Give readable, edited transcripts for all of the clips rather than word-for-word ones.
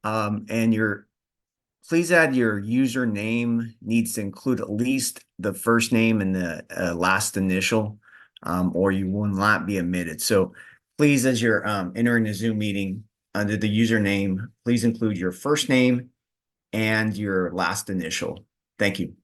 And please add your username needs to include at least the first name and the last initial, or you will not be admitted. So please, as you're entering the Zoom meeting, under the username, please include your first name and your last initial. Thank you.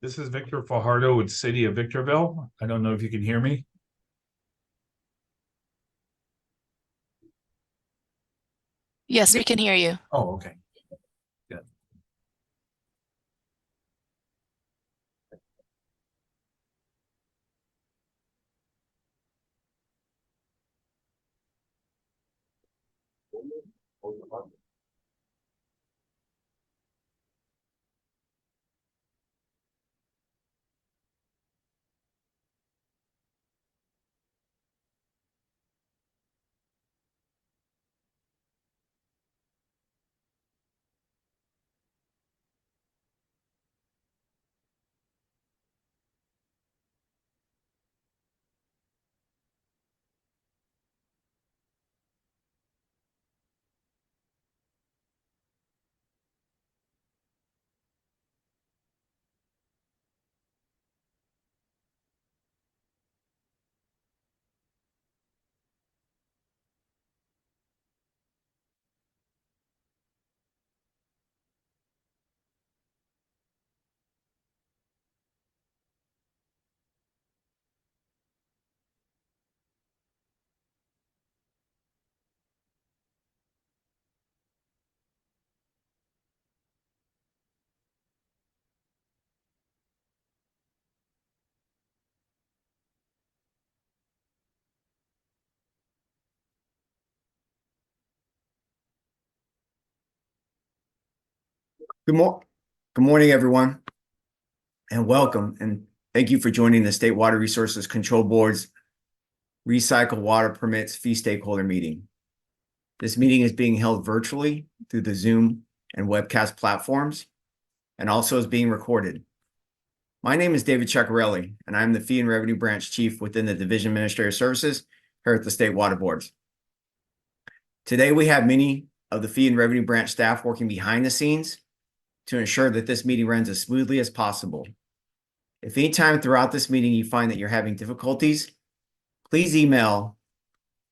This is Victor Fajardo with City of Victorville. I don't know if you can hear me. Yes, we can hear you. Oh, okay. Good. Good morning, everyone, and welcome. And thank you for joining the State Water Resources Control Board's Recycle Water Permits Fee Stakeholder Meeting. This meeting is being held virtually through the Zoom and webcast platforms, and also is being recorded. My name is David Ceccarelli, and I'm the Fee and Revenue Branch Chief within the Division of Administrative Services here at the State Water Boards. Today, we have many of the Fee and Revenue Branch staff working behind the scenes to ensure that this meeting runs as smoothly as possible. If any time throughout this meeting you find that you're having difficulties, please email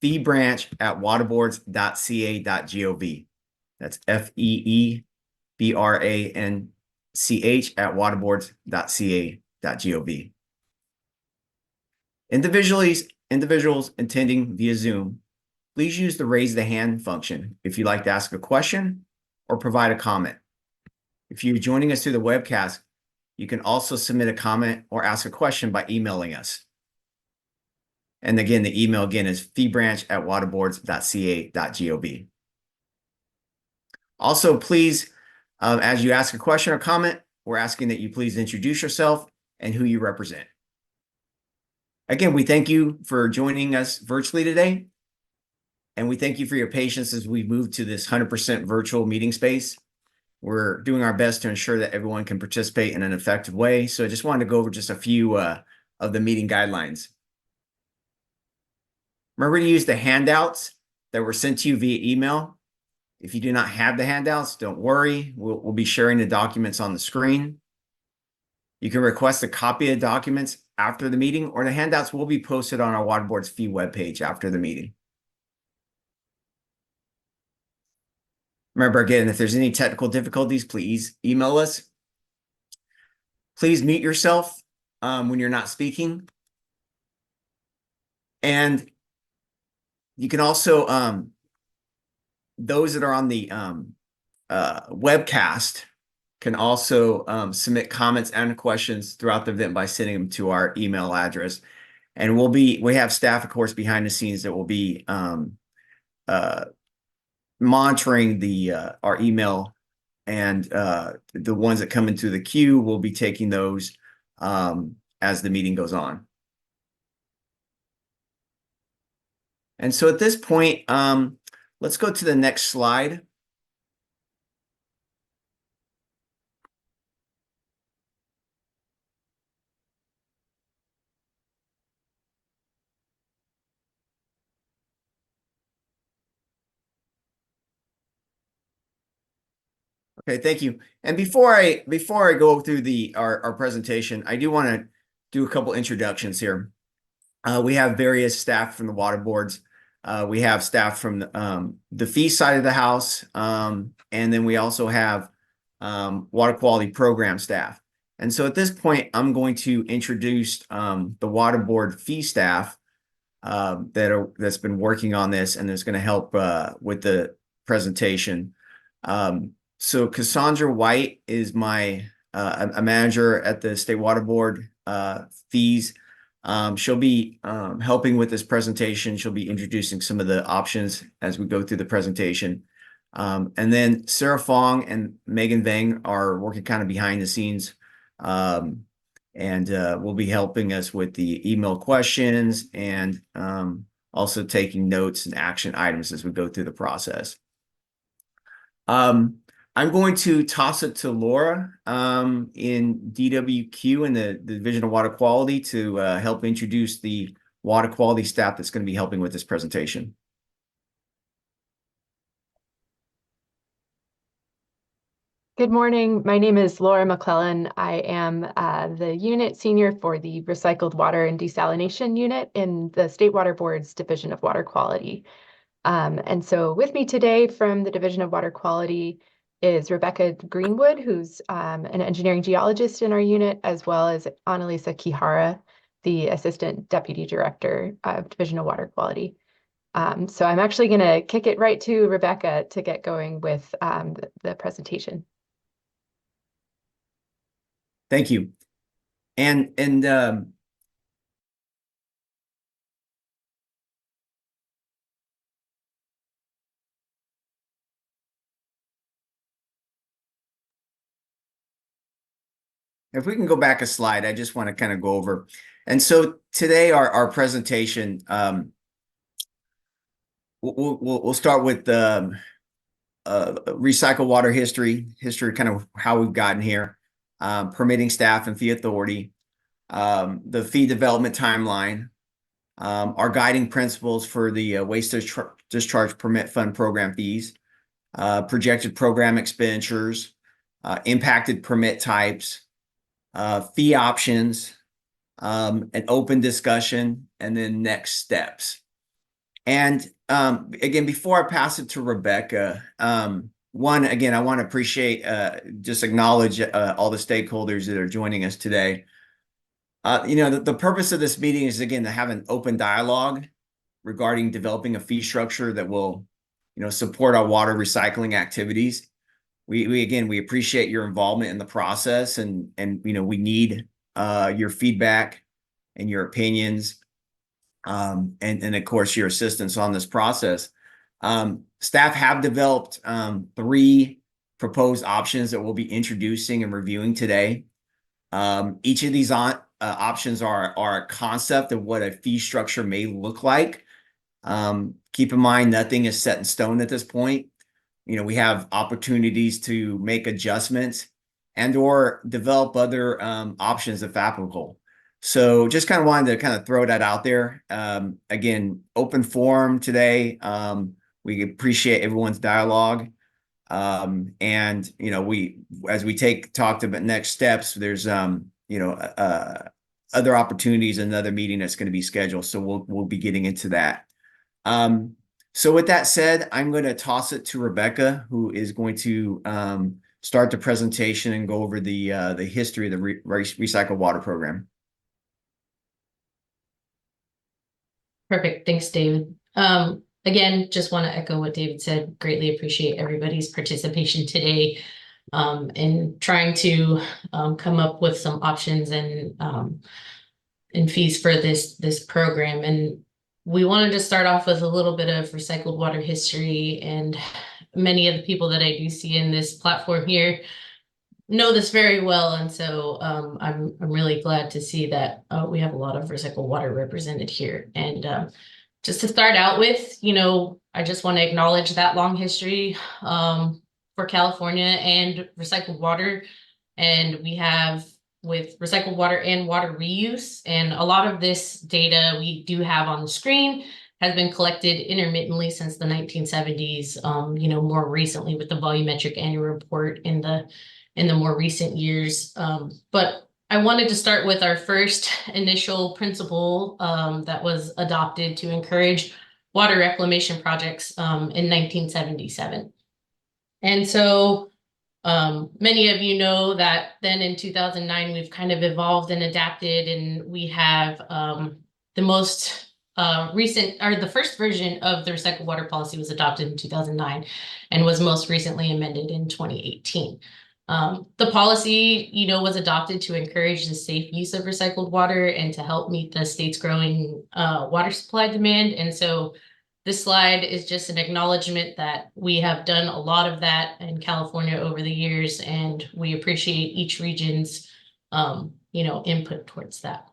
feebranch@waterboards.ca.gov. That's feebranch@waterboards.ca.gov. Individuals attending via Zoom, please use the raise the hand function if you'd like to ask a question or provide a comment. If you're joining us through the webcast, you can also submit a comment or ask a question by emailing us. And again, the email again is feebranch@waterboards.ca.gov. Also, please, as you ask a question or comment, we're asking that you please introduce yourself and who you represent. Again, we thank you for joining us virtually today. And we thank you for your patience as we move to this 100% virtual meeting space. We're doing our best to ensure that everyone can participate in an effective way. So I just wanted to go over just a few of the meeting guidelines. Remember to use the handouts that were sent to you via email. If you do not have the handouts, don't worry. We'll be sharing the documents on the screen. You can request a copy of the documents after the meeting, or the handouts will be posted on our Water Board's fee webpage after the meeting. Remember, again, if there's any technical difficulties, please email us. Please mute yourself when you're not speaking. And you can also, those that are on the webcast can also submit comments and questions throughout the event by sending them to our email address. And we have staff, of course, behind the scenes that will be monitoring our email, and the ones that come into the queue will be taking those as the meeting goes on. And so at this point, let's go to the next slide. Okay, thank you. And before I go through our presentation, I do want to do a couple introductions here. We have various staff from the water boards. We have staff from the fee side of the house, and then we also have water quality program staff. And so at this point, I'm going to introduce the water board fee staff that's been working on this and is going to help with the presentation. So Cassandra White is a manager at the State Water Board fees. She'll be helping with this presentation. She'll be introducing some of the options as we go through the presentation. And then Sarah Fong and Megan Vang are working kind of behind the scenes, and will be helping us with the email questions and also taking notes and action items as we go through the process. I'm going to toss it to Laura in DWQ in the Division of Water Quality to help introduce the water quality staff that's going to be helping with this presentation. Good morning. My name is Laura McClellan. I am the unit senior for the Recycled Water and Desalination Unit in the State Water Board's Division of Water Quality. And so with me today from the Division of Water Quality is Rebecca Greenwood, who's an engineering geologist in our unit, as well as Annalisa Kihara, the Assistant Deputy Director of Division of Water Quality. So I'm actually going to kick it right to Rebecca to get going with the presentation. Thank you. And if we can go back a slide, I just want to kind of go over. And so today our presentation, we'll start with recycled water history, kind of how we've gotten here, permitting staff and fee authority, the fee development timeline, our guiding principles for the waste discharge permit fund program fees, projected program expenditures, impacted permit types, fee options, an open discussion, and then next steps. And again, before I pass it to Rebecca, again, I want to appreciate, just acknowledge all the stakeholders that are joining us today. The purpose of this meeting is, again, to have an open dialogue regarding developing a fee structure that will, support our water recycling activities. We appreciate your involvement in the process, and we need your feedback and your opinions, and of course your assistance on this process. Staff have developed 3 proposed options that we'll be introducing and reviewing today. Each of these options are a concept of what a fee structure may look like. Keep in mind, nothing is set in stone at this point. We have opportunities to make adjustments and or develop other options if applicable. So just kind of wanted to kind of throw that out there. Again, open forum today. We appreciate everyone's dialogue. And as we talked about next steps, there's other opportunities, another meeting that's going to be scheduled. So we'll be getting into that. So with that said, I'm going to toss it to Rebecca, who is going to start the presentation and go over the history of the recycled water program. Perfect. Thanks, David. Again, just want to echo what David said. Greatly appreciate everybody's participation today in trying to come up with some options and fees for this program. And we wanted to start off with a little bit of recycled water history, and many of the people that I do see in this platform here know this very well. And so I'm really glad to see that we have a lot of recycled water represented here. And just to start out with, I just want to acknowledge that long history for California and recycled water. And we have with recycled water and water reuse. And a lot of this data we do have on the screen has been collected intermittently since the 1970s, more recently with the volumetric annual report in the more recent years. But I wanted to start with our first initial principle that was adopted to encourage water reclamation projects in 1977. And so many of you know that then in 2009, we've kind of evolved and adapted, and we have the most the first version of the recycled water policy was adopted in 2009 and was most recently amended in 2018. The policy, was adopted to encourage the safe use of recycled water and to help meet the state's growing water supply demand. And so this slide is just an acknowledgement that we have done a lot of that in California over the years, and we appreciate each region's, input towards that.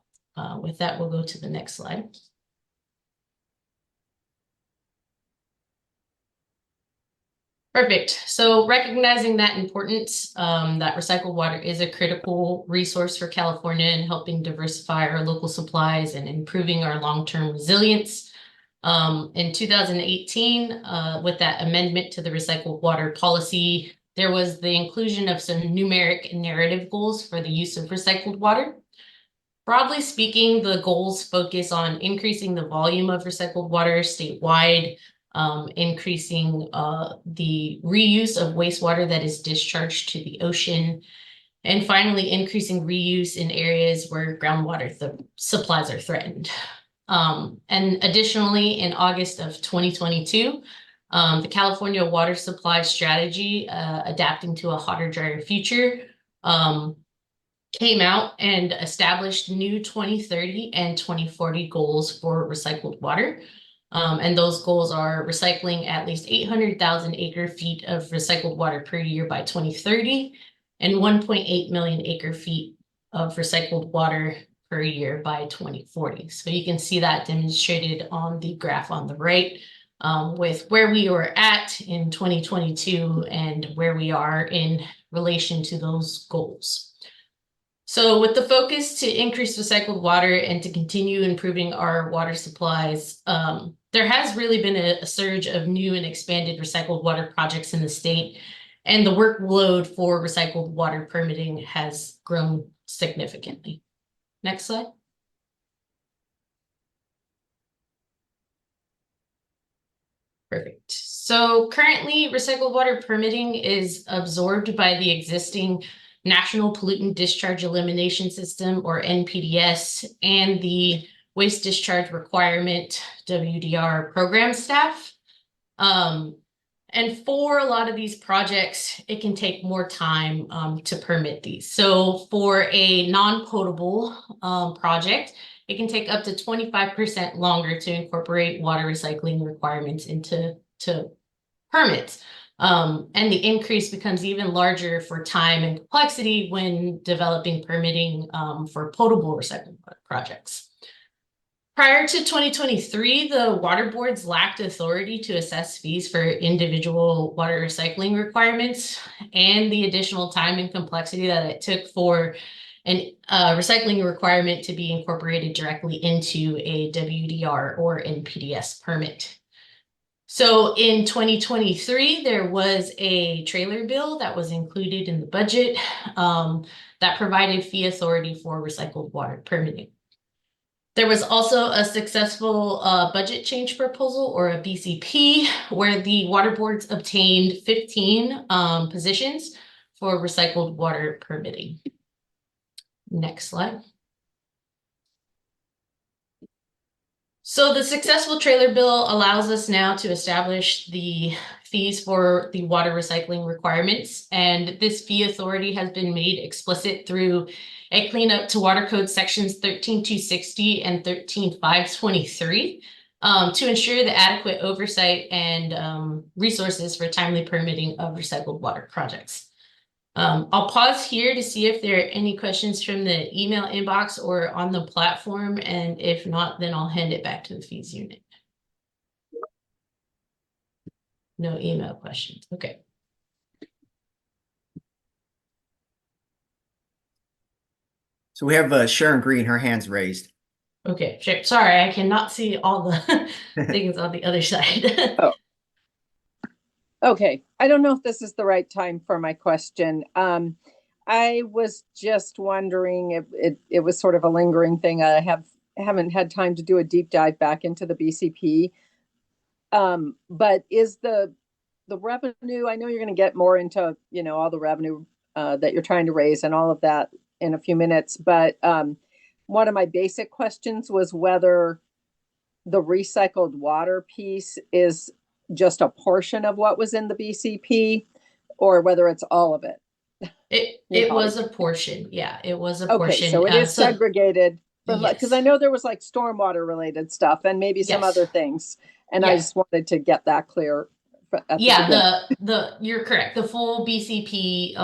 With that, we'll go to the next slide. Perfect. So recognizing that importance, that recycled water is a critical resource for California in helping diversify our local supplies and improving our long-term resilience. In 2018, with that amendment to the recycled water policy, there was the inclusion of some numeric and narrative goals for the use of recycled water. Broadly speaking, the goals focus on increasing the volume of recycled water statewide, increasing the reuse of wastewater that is discharged to the ocean, and finally increasing reuse in areas where groundwater supplies are threatened. And additionally, in August of 2022, the California Water Supply Strategy, Adapting to a Hotter, Drier Future, came out and established new 2030 and 2040 goals for recycled water. And those goals are recycling at least 800,000 acre feet of recycled water per year by 2030 and 1.8 million acre feet of recycled water per year by 2040. So you can see that demonstrated on the graph on the right with where we were at in 2022 and where we are in relation to those goals. So with the focus to increase recycled water and to continue improving our water supplies, there has really been a surge of new and expanded recycled water projects in the state, and the workload for recycled water permitting has grown significantly. Next slide. Perfect. So currently, recycled water permitting is absorbed by the existing National Pollutant Discharge Elimination System, or NPDS, and the Waste Discharge Requirement, WDR, program staff. And for a lot of these projects, it can take more time to permit these. So for a non-potable project, it can take up to 25% longer to incorporate water recycling requirements into permits. And the increase becomes even larger for time and complexity when developing permitting for potable recycling projects. Prior to 2023, the water boards lacked authority to assess fees for individual water recycling requirements, and the additional time and complexity that it took for a recycling requirement to be incorporated directly into a WDR or NPDS permit. So in 2023, there was a trailer bill that was included in the budget that provided fee authority for recycled water permitting. There was also a successful budget change proposal, or a BCP, where the water boards obtained 15 positions for recycled water permitting. Next slide. So the successful trailer bill allows us now to establish the fees for the water recycling requirements. And this fee authority has been made explicit through a cleanup to water code sections 13260 and 13523 to ensure the adequate oversight and resources for timely permitting of recycled water projects. I'll pause here to see if there are any questions from the email inbox or on the platform, and if not, then I'll hand it back to the fees unit. No email questions. Okay. So we have Sharon Green, her hand's raised. Okay, sure. Sorry, I cannot see all the things on the other side. Oh. Okay, I don't know if this is the right time for my question. I was just wondering if it was sort of a lingering thing. I haven't had time to do a deep dive back into the BCP. But is the revenue, I know you're going to get more into, all the revenue that you're trying to raise and all of that in a few minutes, but one of my basic questions was whether the recycled water piece is just a portion of what was in the BCP, or whether it's all of it. It was a portion. Yeah, it was a Okay, portion. so it is segregated from, because I yes. know there was like stormwater related stuff and maybe some Yes. other things. And I Yeah. just wanted to get that clear. At the Yeah, beginning. you're correct. The full BCP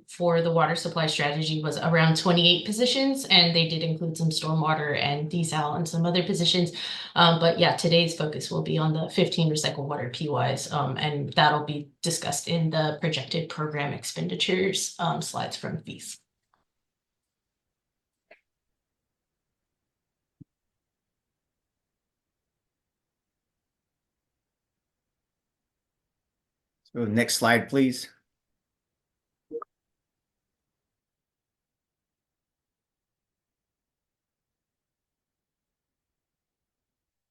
for the water supply strategy was around 28 positions, and they did include some stormwater and desal and some other positions. But yeah, today's focus will be on the 15 recycled water PYs, and that'll be discussed in the projected program expenditures slides from fees. So next slide, please.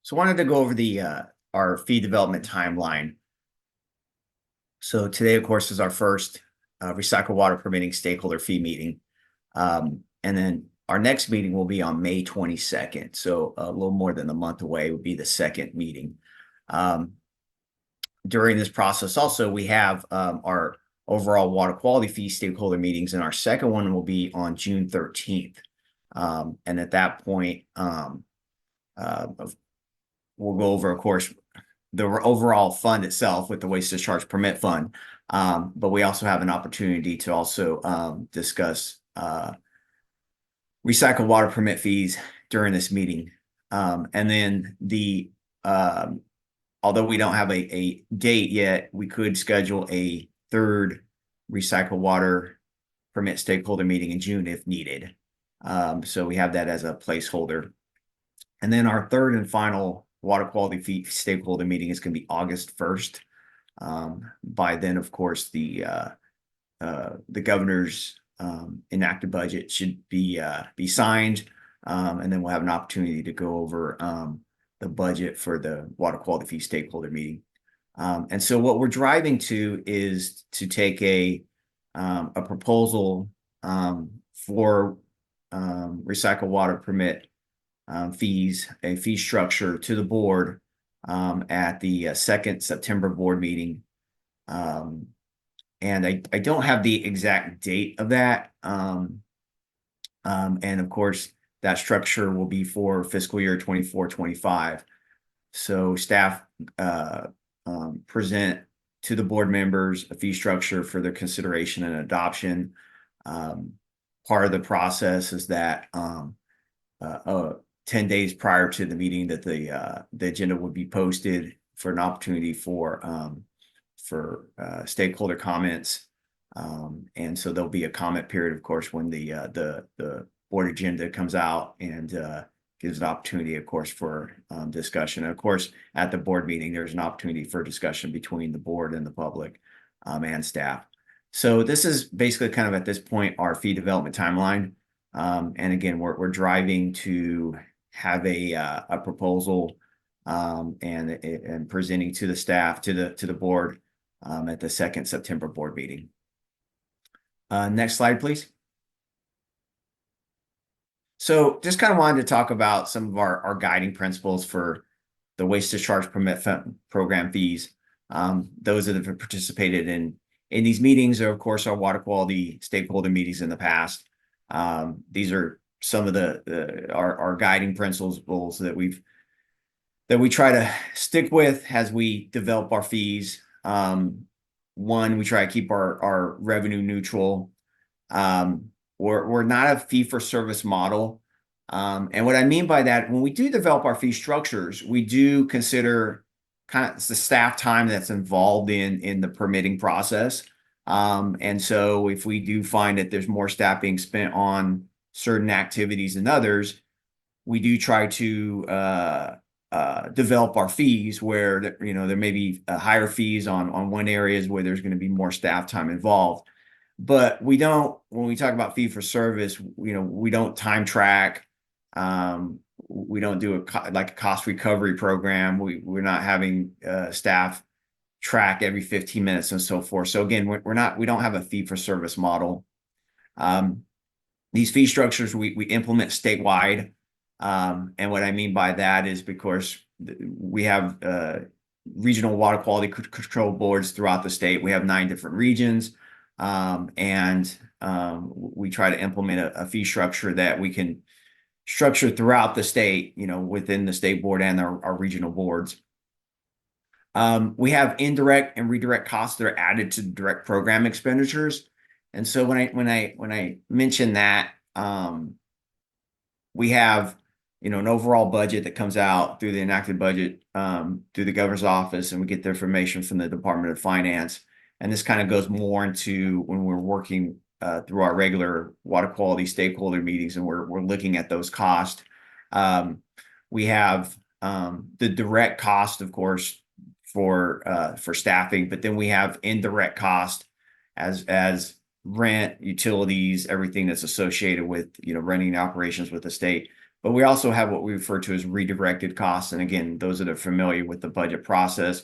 So I wanted to go over the our fee development timeline. So today, of course, is our first recycled water permitting stakeholder fee meeting. And then our next meeting will be on May 22nd. So a little more than a month away would be the second meeting. During this process, also, we have our overall water quality fee stakeholder meetings, and our second one will be on June 13th. And at that point, we'll go over, of course, the overall fund itself with the waste discharge permit fund. But we also have an opportunity to also discuss recycled water permit fees during this meeting. And then although we don't have a date yet, we could schedule a third recycled water permit stakeholder meeting in June if needed. So we have that as a placeholder. And then our third and final water quality fee stakeholder meeting is going to be August 1st. By then, of course, the governor's enacted budget should be signed, and then we'll have an opportunity to go over the budget for the water quality fee stakeholder meeting. And so what we're driving to is to take a proposal for recycled water permit fees, a fee structure to the board at the second September board meeting. And I don't have the exact date of that. And of course, that structure will be for fiscal year 24-25. So staff present to the board members a fee structure for their consideration and adoption. Part of the process is that 10 days prior to the meeting that the agenda would be posted for an opportunity for stakeholder comments. And so there'll be a comment period, of course, when the board agenda comes out, and gives an opportunity, of course, for discussion. And of course, at the board meeting, there's an opportunity for discussion between the board and the public and staff. So this is basically kind of at this point our fee development timeline. And again, we're driving to have a proposal and presenting to the staff, to the board at the second September board meeting. Next slide, please. So just kind of wanted to talk about some of our guiding principles for the waste discharge permit program fees. Those that have participated in these meetings are, of course, our water quality stakeholder meetings in the past. These are some of our guiding principles that we try to stick with as we develop our fees. One, we try to keep our revenue neutral. We're not a fee for service model. And what I mean by that, when we do develop our fee structures, we do consider kind of the staff time that's involved in the permitting process. And so if we do find that there's more staff being spent on certain activities than others, we do try to develop our fees where, there may be higher fees on one areas where there's going to be more staff time involved. But we don't, when we talk about fee for service, we don't time track. We don't do a cost recovery program. We're not having staff track every 15 minutes and so forth. So again, we don't have a fee for service model. These fee structures we implement statewide. And what I mean by that is because we have regional water quality control boards throughout the state. We have 9 different regions. And we try to implement a fee structure that we can structure throughout the state, within the state board and our regional boards. We have indirect and redirect costs that are added to direct program expenditures. And so when I mention that, we have, an overall budget that comes out through the enacted budget, through the governor's office, and we get the information from the Department of Finance. And this kind of goes more into when we're working through our regular water quality stakeholder meetings, and we're looking at those costs. We have the direct cost, of course, for staffing, but then we have indirect cost as rent, utilities, everything that's associated with running operations with the state. But we also have what we refer to as redirected costs, and again, those that are familiar with the budget process,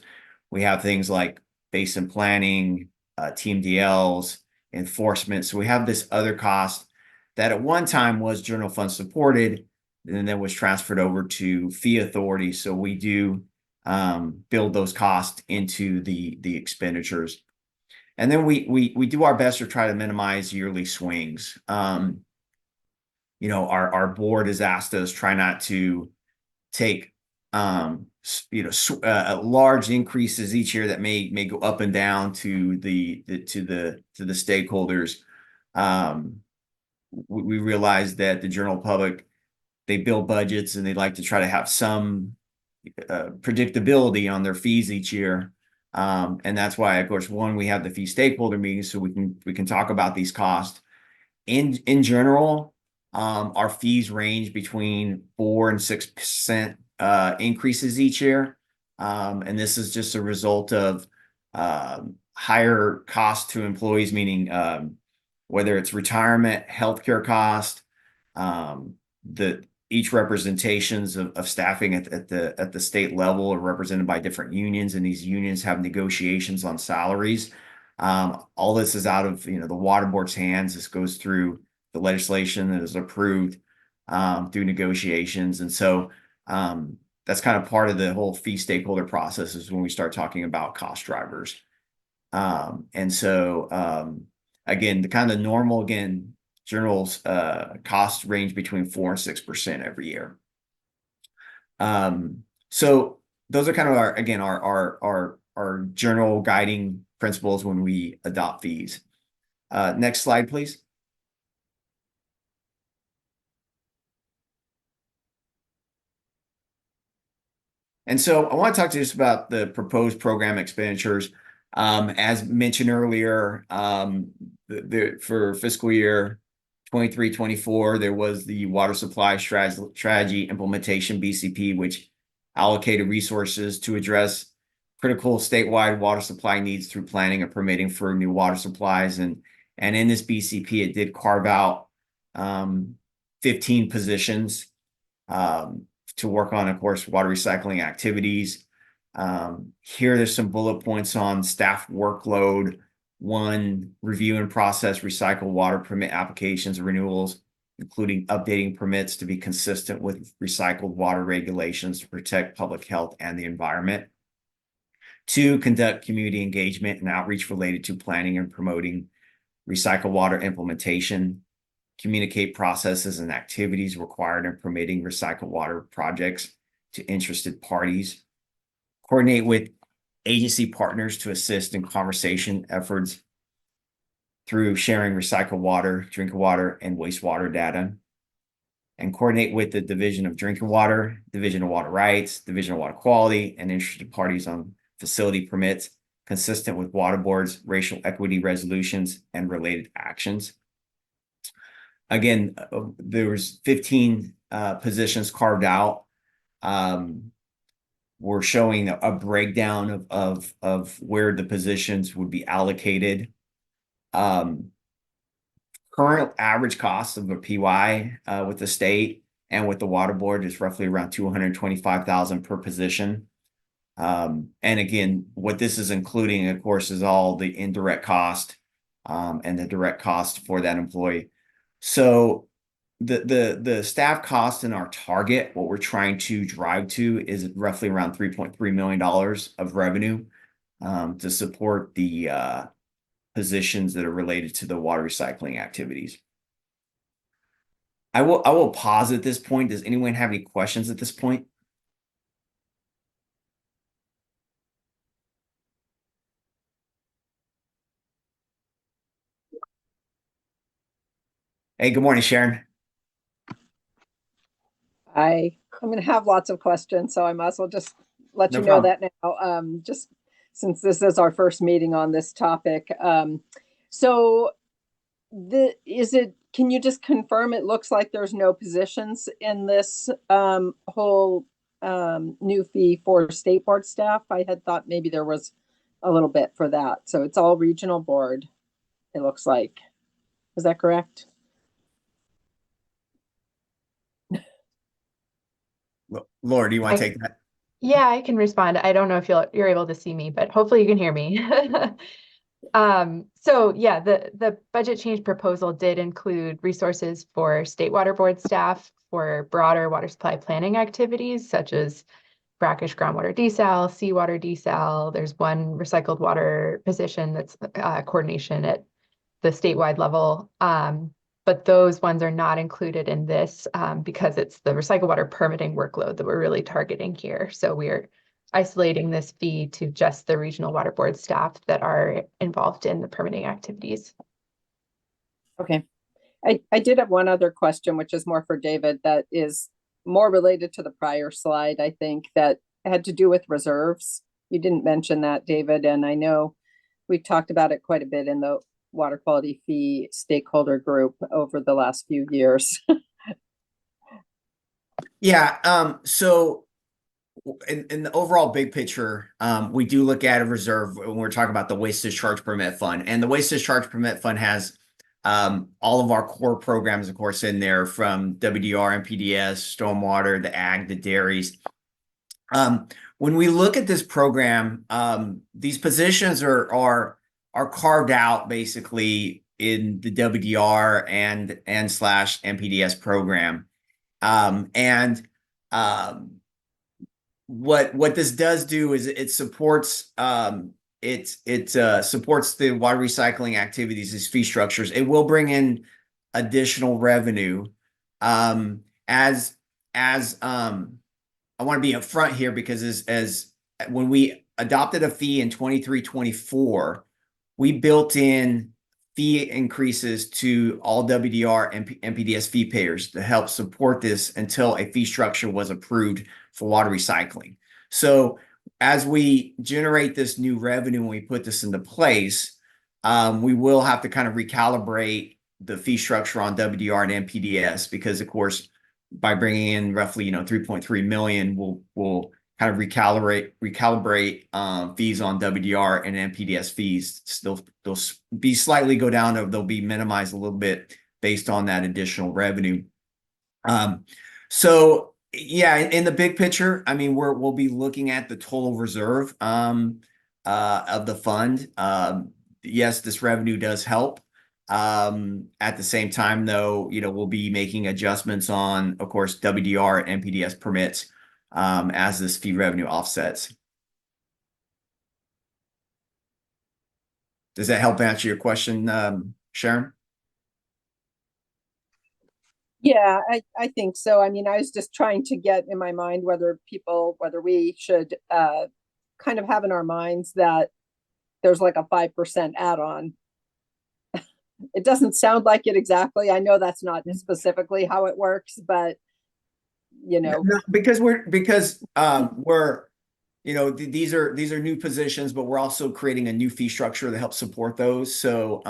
we have things like basin planning, TMDLs, enforcement. So we have this other cost that at one time was general fund supported, and then was transferred over to fee authority. So we do build those costs into the expenditures. And then we do our best to try to minimize yearly swings. Our board has asked us try not to take large increases each year that may go up and down to the stakeholders. We realize that the general public, they build budgets and they like to try to have some predictability on their fees each year. And that's why, of course, we have the fee stakeholder meetings so we can talk about these costs. In general, our fees range between 4 and 6% increases each year. And this is just a result of higher costs to employees, meaning whether it's retirement, healthcare cost, each representations of staffing at the state level are represented by different unions, and these unions have negotiations on salaries. All this is out of the water board's hands. This goes through the legislation that is approved through negotiations, and so that's kind of part of the whole fee stakeholder process is when we start talking about cost drivers. And so again, the kind of normal general costs range between 4 and 6% every year. So those are kind of our general guiding principles when we adopt fees. Next slide, please. And so I want to talk to you just about the proposed program expenditures. As mentioned earlier, for fiscal year 23-24, there was the water supply strategy implementation BCP, which allocated resources to address critical statewide water supply needs through planning and permitting for new water supplies. And in this BCP, it did carve out 15 positions to work on, of course, water recycling activities. Here, there's some bullet points on staff workload. 1, review and process recycled water permit applications and renewals, including updating permits to be consistent with recycled water regulations to protect public health and the environment. 2, conduct community engagement and outreach related to planning and promoting recycled water implementation. Communicate processes and activities required in permitting recycled water projects to interested parties. Coordinate with agency partners to assist in conversation efforts through sharing recycled water, drinking water, and wastewater data. And coordinate with the Division of Drinking Water, Division of Water Rights, Division of Water Quality, and interested parties on facility permits consistent with water boards, racial equity resolutions, and related actions. Again, there was 15 positions carved out. We're showing a breakdown of where the positions would be allocated. Current average cost of a PY with the state and with the water board is roughly around $225,000 per position. And again, what this is including, of course, is all the indirect cost and the direct cost for that employee. So the staff cost in our target, what we're trying to drive to, is roughly around $3.3 million of revenue to support the positions that are related to the water recycling activities. I will pause at this point. Does anyone have any questions at this point? Hey, good morning, Sharon. I'm going to have lots of questions, so I might as well just let No you know problem. that now, just since this is our first meeting on this topic. So can you just confirm, it looks like there's no positions in this whole new fee for state board staff? I had thought maybe there was a little bit for that. So it's all regional board, it looks like. Is that correct? Laura, do you want to take that? Yeah, I can respond. I don't know if you're able to see me, but hopefully you can hear me. So yeah, the budget change proposal did include resources for state water board staff for broader water supply planning activities, such as brackish groundwater desal, seawater desal. There's one recycled water position that's coordination at the statewide level. But those ones are not included in this because it's the recycled water permitting workload that we're really targeting here. So we're isolating this fee to just the regional water board staff that are involved in the permitting activities. Okay. I did have one other question, which is more for David, that is more related to the prior slide, I think, that had to do with reserves. You didn't mention that, David, and I know we talked about it quite a bit in the water quality fee stakeholder group over the last few years. Yeah, so in the overall big picture, we do look at a reserve when we're talking about the waste discharge permit fund. And the waste discharge permit fund has all of our core programs, of course, in there, from WDR, MPDS, stormwater, the ag, the dairies. When we look at this program, these positions are carved out basically in the WDR and slash MPDS program. What this does do is it supports supports the water recycling activities, these fee structures. It will bring in additional revenue. As I want to be upfront here, because as when we adopted a fee in 23-24, we built in fee increases to all WDR and MPDS fee payers to help support this until a fee structure was approved for water recycling. So as we generate this new revenue and we put this into place, we will have to kind of recalibrate the fee structure on WDR and NPDS, because of course, by bringing in roughly, 3.3 million, we'll kind of recalibrate fees on WDR and NPDS fees. They'll be slightly go down, or they'll be minimized a little bit based on that additional revenue. So yeah, in the big picture, I mean, we'll be looking at the total reserve of the fund. Yes, this revenue does help. At the same time, though, we'll be making adjustments on, of course, WDR and NPDS permits as this fee revenue offsets. Does that help answer your question, Sharon? Yeah, I think so. I mean, I was just trying to get in my mind whether we should kind of have in our minds that there's like a 5% add-on. It doesn't sound like it exactly. I know that's not specifically how it works, but No, because these are new positions, but we're also creating a new fee structure to help support those. So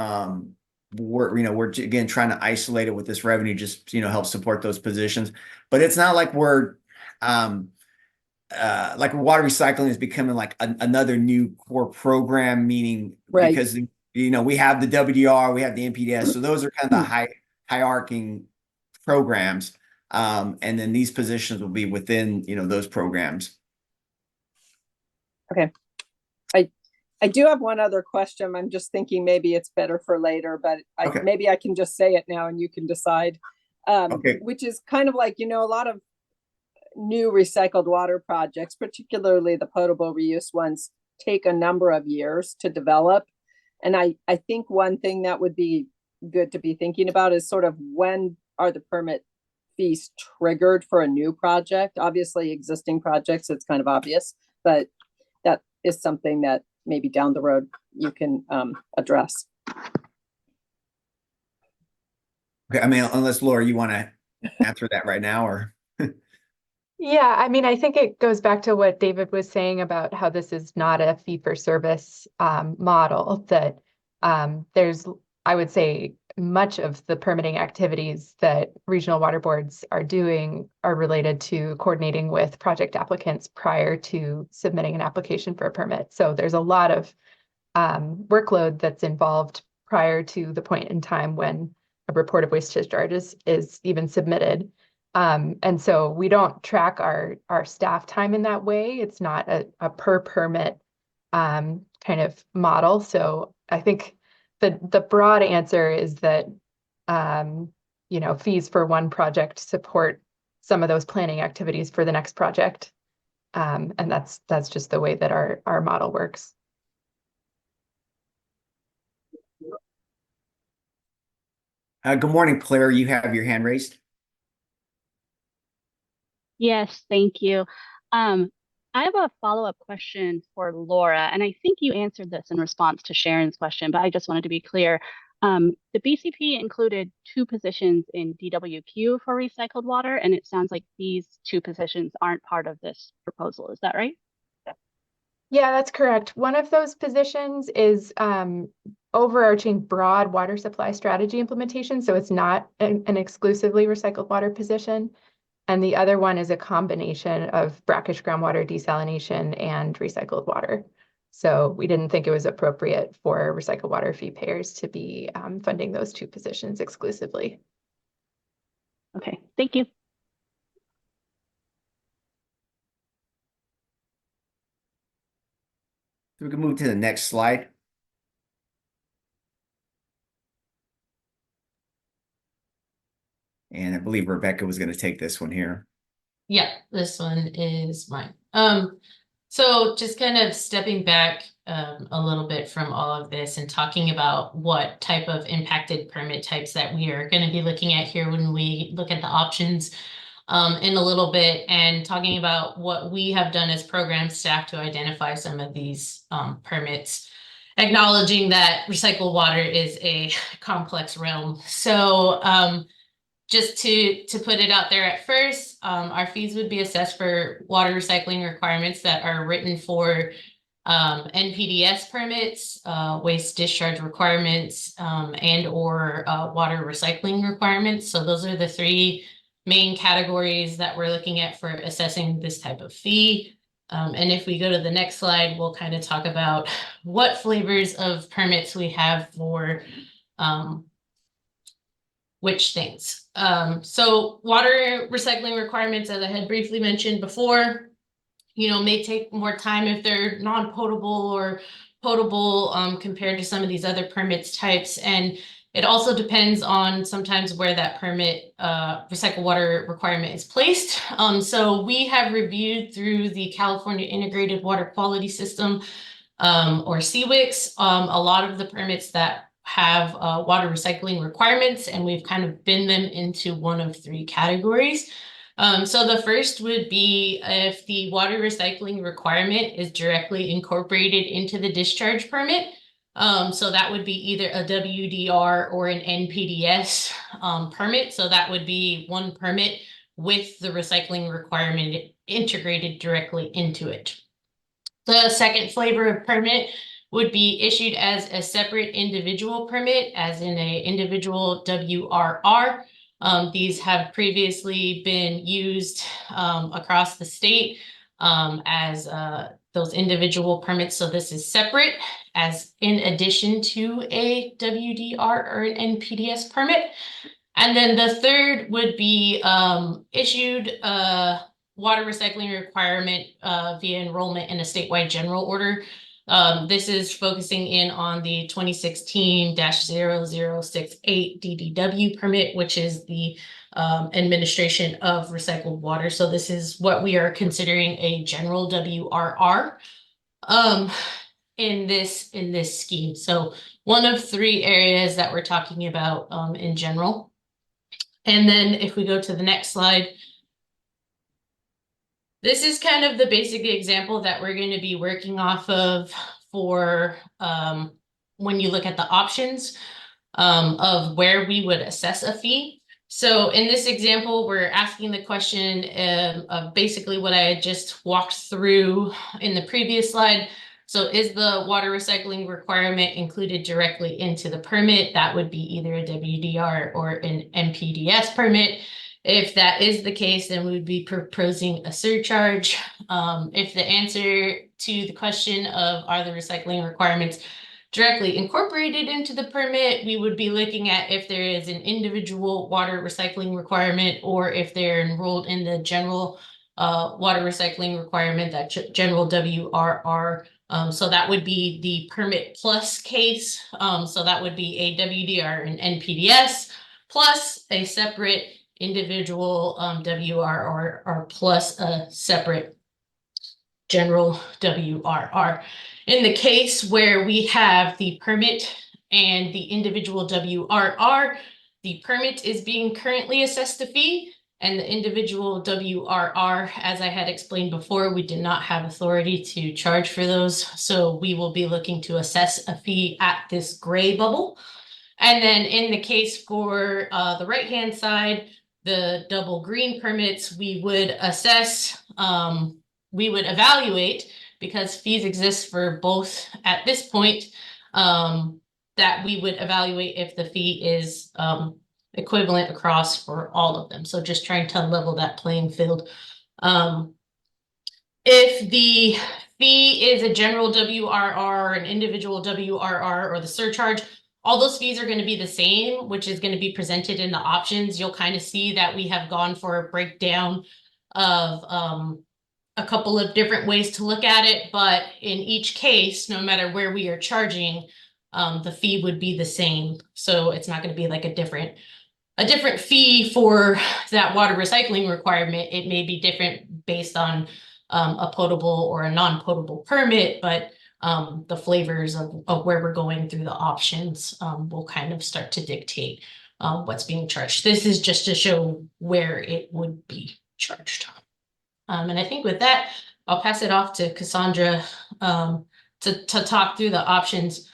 we're again trying to isolate it with this revenue, just help support those positions. But it's not like we're like water recycling is becoming like another new core program, meaning Right. because we have the WDR, we have the NPDS, so those are kind of the hierarchy programs. And then these positions will be within, those programs. Okay. I do have one other question. I'm just thinking maybe it's better for later, but Okay. maybe I can just say it now and you can decide. Okay. Which is kind of like, a lot of new recycled water projects, particularly the potable reuse ones, take a number of years to develop. And I think one thing that would be good to be thinking about is sort of when are the permit fees triggered for a new project? Obviously, existing projects, it's kind of obvious, but that is something that maybe down the road you can address. Okay. I mean, unless Laura, you want to answer that right now, or Yeah, I mean, I think it goes back to what David was saying about how this is not a fee-for-service model, that there's, I would say, much of the permitting activities that regional water boards are doing are related to coordinating with project applicants prior to submitting an application for a permit. So there's a lot of workload that's involved prior to the point in time when a report of waste discharge is even submitted. And so we don't track our staff time in that way. It's not a per permit kind of model. So I think the broad answer is that fees for one project support some of those planning activities for the next project. And that's just the way that our model works. good morning, Claire. You have your hand raised. Yes, thank you. I have a follow-up question for Laura, and I think you answered this in response to Sharon's question, but I just wanted to be clear. The BCP included 2 positions in DWQ for recycled water, and it sounds like these 2 positions aren't part of this proposal. Is that right? Yeah, that's correct. One of those positions is overarching broad water supply strategy implementation. So it's not an exclusively recycled water position. And the other one is a combination of brackish groundwater desalination and recycled water. So we didn't think it was appropriate for recycled water fee payers to be funding those 2 positions exclusively. Okay, thank you. We can move to the next slide. And I believe Rebecca was going to take this one here. Yeah, this one is mine. So just kind of stepping back a little bit from all of this and talking about what type of impacted permit types that we are going to be looking at here when we look at the options in a little bit, and talking about what we have done as program staff to identify some of these permits, acknowledging that recycled water is a complex realm. So just to put it out there at first, our fees would be assessed for water recycling requirements that are written for NPDS permits, waste discharge requirements, and or water recycling requirements. So those are the three main categories that we're looking at for assessing this type of fee. And if we go to the next slide, we'll kind of talk about what flavors of permits we have for which things. So water recycling requirements, as I had briefly mentioned before, may take more time if they're non-potable or potable compared to some of these other permits types. And it also depends on sometimes where that permit recycled water requirement is placed. So we have reviewed through the California Integrated Water Quality System, or CWICS, a lot of the permits that have water recycling requirements, and we've kind of bin them into one of three categories. So the first would be if the water recycling requirement is directly incorporated into the discharge permit. So that would be either a WDR or an NPDS permit. So that would be one permit with the recycling requirement integrated directly into it. The second flavor of permit would be issued as a separate individual permit, as in an individual WRR. These have previously been used across the state as those individual permits. So this is separate, as in addition to a WDR or an NPDS permit. And then the third would be issued water recycling requirement via enrollment in a statewide general order. This is focusing in on the 2016-0068 DDW permit, which is the administration of recycled water. So this is what we are considering a general WRR in this scheme. So one of three areas that we're talking about in general. And then if we go to the next slide, this is kind of the basic example that we're going to be working off of for when you look at the options of where we would assess a fee. So in this example, we're asking the question of basically what I had just walked through in the previous slide. So is the water recycling requirement included directly into the permit? That would be either a WDR or an NPDS permit. If that is the case, then we would be proposing a surcharge. If the answer to the question of are the recycling requirements directly incorporated into the permit, we would be looking at if there is an individual water recycling requirement or if they're enrolled in the general water recycling requirement, that general WRR. So that would be the permit plus case. So that would be a WDR and NPDS plus a separate individual WRR plus a separate general WRR. In the case where we have the permit and the individual WRR, the permit is being currently assessed a fee, and the individual WRR, as I had explained before, we did not have authority to charge for those. So we will be looking to assess a fee at this gray bubble. And then in the case for the right-hand side, the double green permits, we would assess, we would evaluate, because fees exist for both at this point, that we would evaluate if the fee is equivalent across for all of them. So just trying to level that playing field. If the fee is a general WRR, an individual WRR, or the surcharge, all those fees are going to be the same, which is going to be presented in the options. You'll kind of see that we have gone for a breakdown of a couple of different ways to look at it, but in each case, no matter where we are charging, the fee would be the same. So it's not going to be like a different fee for that water recycling requirement. It may be different based on a potable or a non-potable permit, but the flavors of where we're going through the options will kind of start to dictate what's being charged. This is just to show where it would be charged. And I think with that, I'll pass it off to Cassandra to talk through the options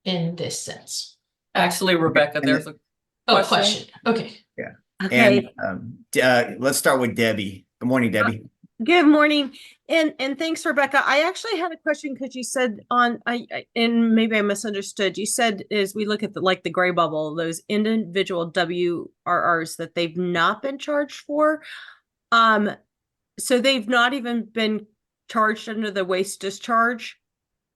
in this sense. Actually, Rebecca, there's a question. Okay. Yeah. Okay. And let's start with Debbie. Good morning, Debbie. Good morning, and thanks, Rebecca. I actually had a question because you said and maybe I misunderstood. You said as we look at the gray bubble, those individual WRRs that they've not been charged for. So they've not even been charged under the waste discharge.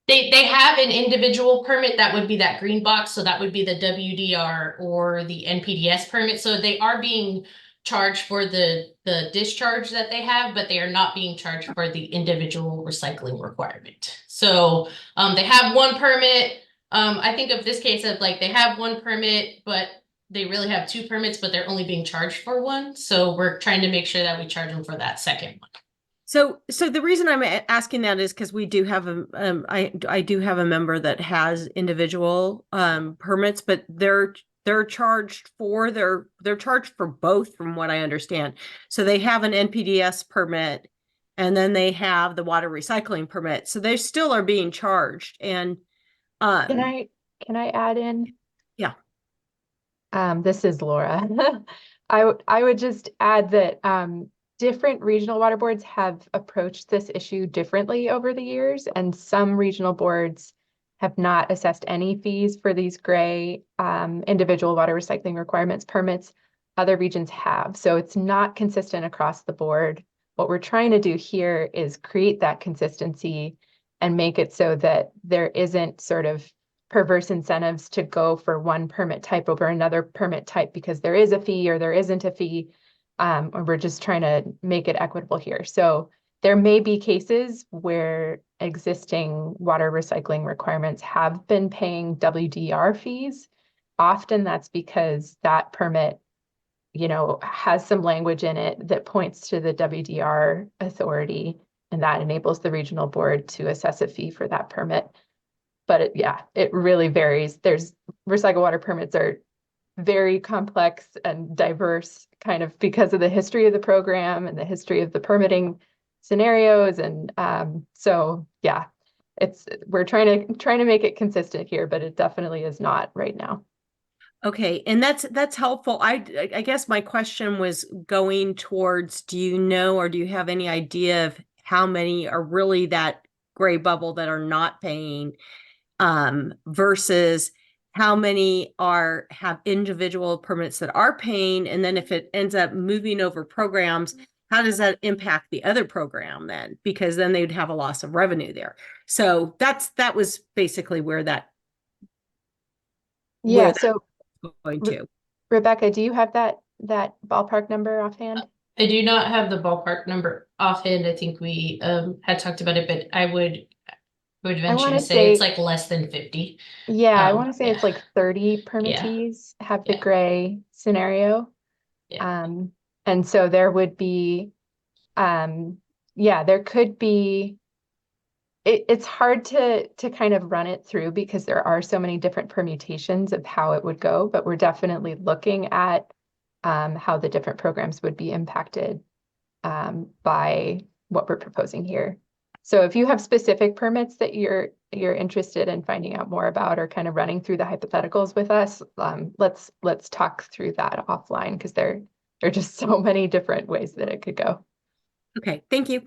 They have an individual permit that would be that green box, so that would be the WDR or the NPDS permit. So they are being charged for the discharge that they have, but they are not being charged for the individual recycling requirement. So they have one permit. I think of this case as like they have one permit, but they really have two permits, but they're only being charged for one. So we're trying to make sure that we charge them for that second one. So the reason I'm asking that is because we do have I do have a member that has individual permits, but they're charged for they're charged for both, from what I understand. So they have an NPDS permit, and then they have the water recycling permit. So they still are being charged. And Can I add in? Yeah. This is Laura. I would just add that different regional water boards have approached this issue differently over the years, and some regional boards have not assessed any fees for these gray individual water recycling requirements permits. Other regions have, so it's not consistent across the board. What we're trying to do here is create that consistency and make it so that there isn't sort of perverse incentives to go for one permit type over another permit type because there is a fee or there isn't a fee. Or we're just trying to make it equitable here. So there may be cases where existing water recycling requirements have been paying WDR fees. Often that's because that permit, has some language in it that points to the WDR authority, and that enables the regional board to assess a fee for that permit. But it really varies. There's recycled water permits are very complex and diverse, kind of because of the history of the program and the history of the permitting scenarios. And we're trying to make it consistent here, but it definitely is not right now. Okay, and that's helpful. I guess my question was going towards, do you know or do you have any idea of how many are really that gray bubble that are not paying, versus how many have individual permits that are paying? And then if it ends up moving over programs, how does that impact the other program then? Because then they'd have a loss of revenue there. So that was basically where that So going to. Rebecca, do you have that ballpark number offhand? I do not have the ballpark number offhand. I think we had talked about it, but I would venture to say it's like less than 50. Yeah, I want to say it's like 30 permittees have the gray scenario. And so there would be, there could be, it's hard to kind of run it through because there are so many different permutations of how it would go, but we're definitely looking at how the different programs would be impacted by what we're proposing here. So if you have specific permits that you're interested in finding out more about or kind of running through the hypotheticals with us, let's talk through that offline, because there are just so many different ways that it could go. Okay, thank you.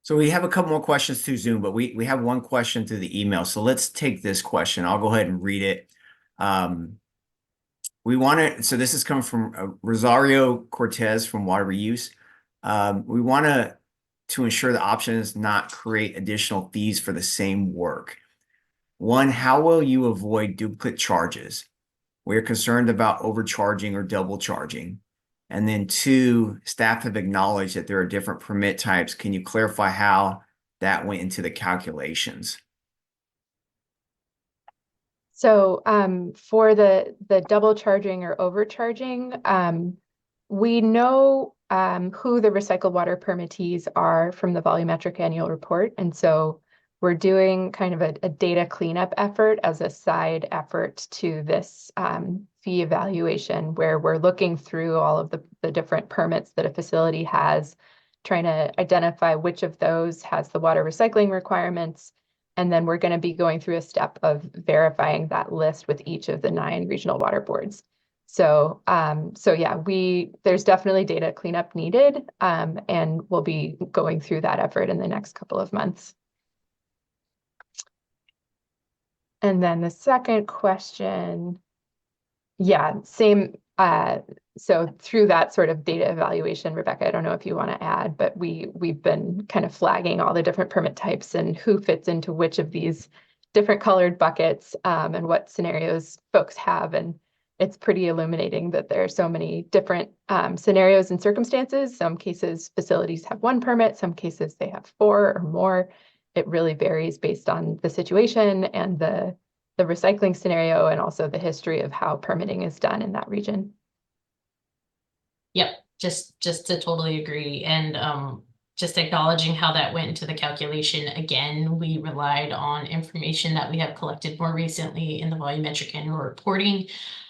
So we have a couple more questions through Zoom, but we have one question through the email. So let's take this question. I'll go ahead and read it. So this is coming from Rosario Cortez from Water Reuse. We want to ensure the option is not create additional fees for the same work. One, how will you avoid duplicate charges? We're concerned about overcharging or double charging. And then two, staff have acknowledged that there are different permit types. Can you clarify how that went into the calculations? So for the double charging or overcharging, we know who the recycled water permittees are from the volumetric annual report. And so we're doing kind of a data cleanup effort as a side effort to this fee evaluation, where we're looking through all of the different permits that a facility has, trying to identify which of those has the water recycling requirements. And then we're going to be going through a step of verifying that list with each of the 9 regional water boards. So, yeah, there's definitely data cleanup needed, and we'll be going through that effort in the next couple of months. And then the second question, yeah, same. So through that sort of data evaluation, Rebecca, I don't know if you want to add, but we've been kind of flagging all the different permit types and who fits into which of these different colored buckets, and what scenarios folks have. And it's pretty illuminating that there are so many different scenarios and circumstances. Some cases facilities have one permit, some cases they have 4 or more. It really varies based on the situation and the recycling scenario, and also the history of how permitting is done in that region. Yep, just to totally agree. And just acknowledging how that went into the calculation. Again, we relied on information that we have collected more recently in the volumetric annual reporting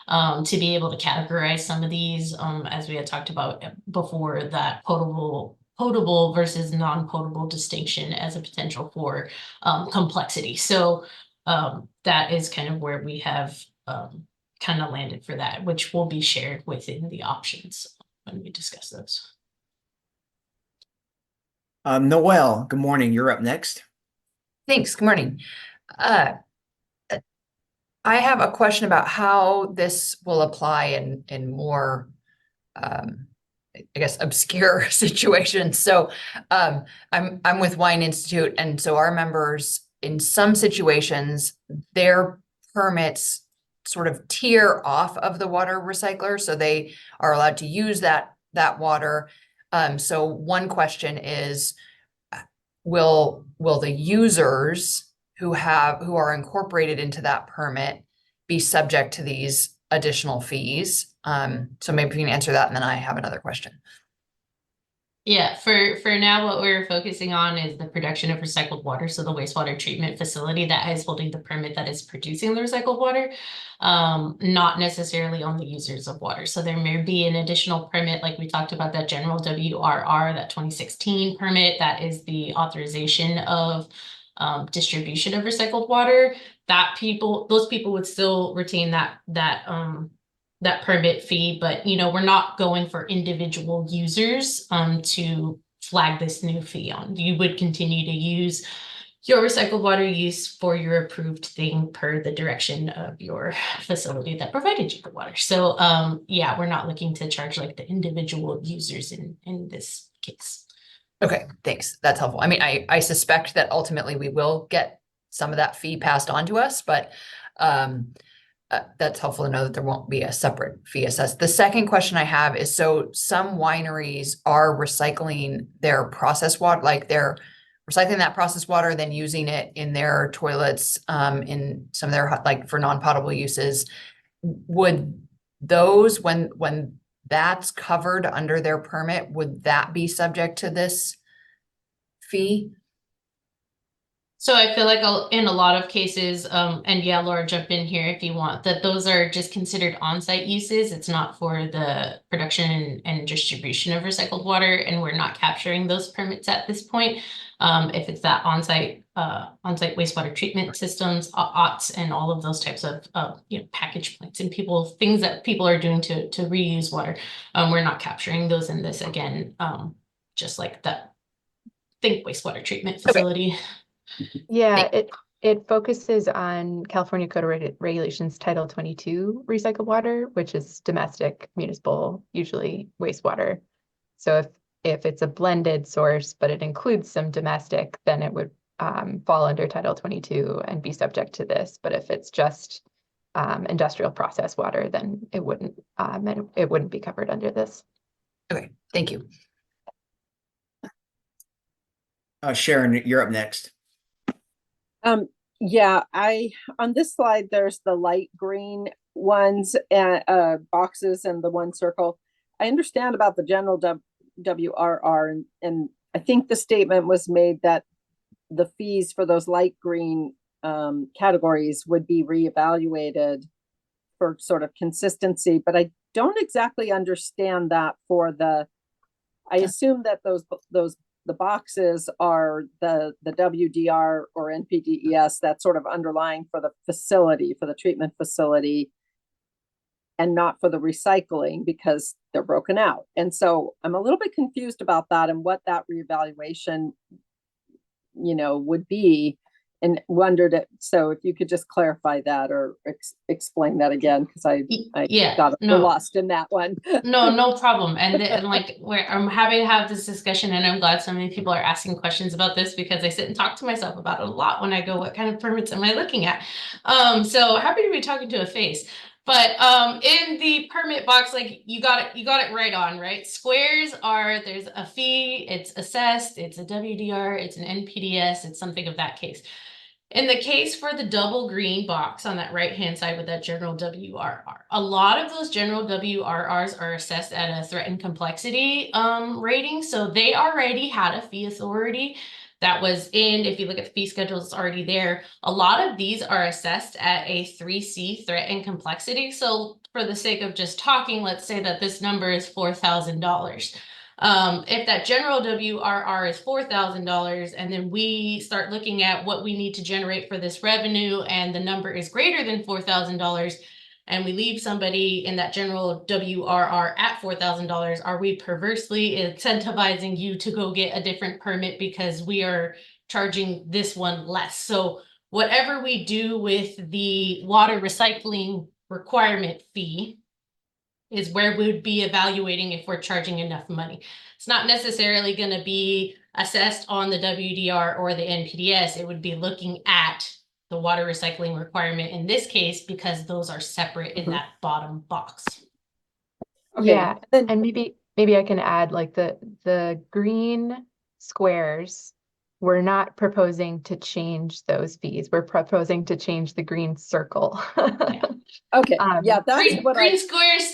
to be able to categorize some of these, as we had talked about before, that potable versus non-potable distinction as a potential for complexity. So that is kind of where we have kind of landed for that, which will be shared within the options when we discuss those. Noelle, good morning. You're up next. Thanks. Good morning. I have a question about how this will apply in more, I guess, obscure situations. So I'm with Wine Institute, and so our members, in some situations, their permits sort of tier off of the water recycler, so they are allowed to use that water. So one question is, will the users who are incorporated into that permit be subject to these additional fees? So maybe you can answer that, and then I have another question. Yeah, for now, what we're focusing on is the production of recycled water. So the wastewater treatment facility that is holding the permit that is producing the recycled water, not necessarily on the users of water. So there may be an additional permit, like we talked about, that general WRR, that 2016 permit, that is the authorization of distribution of recycled water. Those people would still retain that permit fee, but we're not going for individual users to flag this new fee on. You would continue to use your recycled water use for your approved thing per the direction of your facility that provided you the water. So yeah, we're not looking to charge like the individual users in this case. Okay, thanks. That's helpful. I mean, I suspect that ultimately we will get some of that fee passed on to us, but that's helpful to know that there won't be a separate fee assessed. The second question I have is, so some wineries are recycling their process water, like they're recycling that process water, then using it in their toilets, in some of their, like, for non-potable uses. Would those, when that's covered under their permit, would that be subject to this fee? So I feel like in a lot of cases, and yeah, Laura, jump in here if you want, that those are just considered on-site uses. It's not for the production and distribution of recycled water, and we're not capturing those permits at this point. If it's that on-site wastewater treatment systems, OTS, and all of those types of package plants and things that people are doing to reuse water, we're not capturing those in this. Again, just like that, think wastewater treatment facility. Okay. Yeah, it focuses on California Code of Regulations Title 22 recycled water, which is domestic, municipal, usually wastewater. So if it's a blended source, but it includes some domestic, then it would fall under Title 22 and be subject to this. But if it's just industrial process water, then it wouldn't, and it wouldn't be covered under this. Okay, thank you. Sharon, you're up next. Yeah, on this slide, there's the light green ones and boxes and the one circle. I understand about the general WRR, and I think the statement was made that the fees for those light green categories would be reevaluated for sort of consistency, but I don't exactly understand that for I assume that the boxes are the WDR or NPDES, that's sort of underlying for the facility, for the treatment facility. and not for the recycling because they're broken out. And so I'm a little bit confused about that and what that reevaluation, would be, and wondered it. So if you could just clarify that or explain that again, because I Yeah, got a no. little lost in that one. No problem. And like I'm happy to have this discussion, and I'm glad so many people are asking questions about this because I sit and talk to myself about it a lot when I go, what kind of permits am I looking at? So happy to be talking to a face. But in the permit box, like you got it right on, right? Squares there's a fee, it's assessed, it's a WDR, it's an NPDS, it's something of that case. In the case for the double green box on that right-hand side with that general WRR, a lot of those general WRRs are assessed at a threat and complexity rating. So they already had a fee authority that was in, if you look at the fee schedule, it's already there. A lot of these are assessed at a 3C threat and complexity. So for the sake of just talking, let's say that this number is $4,000. If that general WRR is $4,000 and then we start looking at what we need to generate for this revenue and the number is greater than $4,000 and we leave somebody in that general WRR at $4,000, are we perversely incentivizing you to go get a different permit because we are charging this one less? So whatever we do with the water recycling requirement fee is where we would be evaluating if we're charging enough money. It's not necessarily going to be assessed on the WDR or the NPDS. It would be looking at the water recycling requirement in this case because those are separate in that bottom box. Okay. Yeah, and maybe I can add like the green squares. We're not proposing to change those fees. We're proposing to change the green circle. Okay, yeah, that's what green squares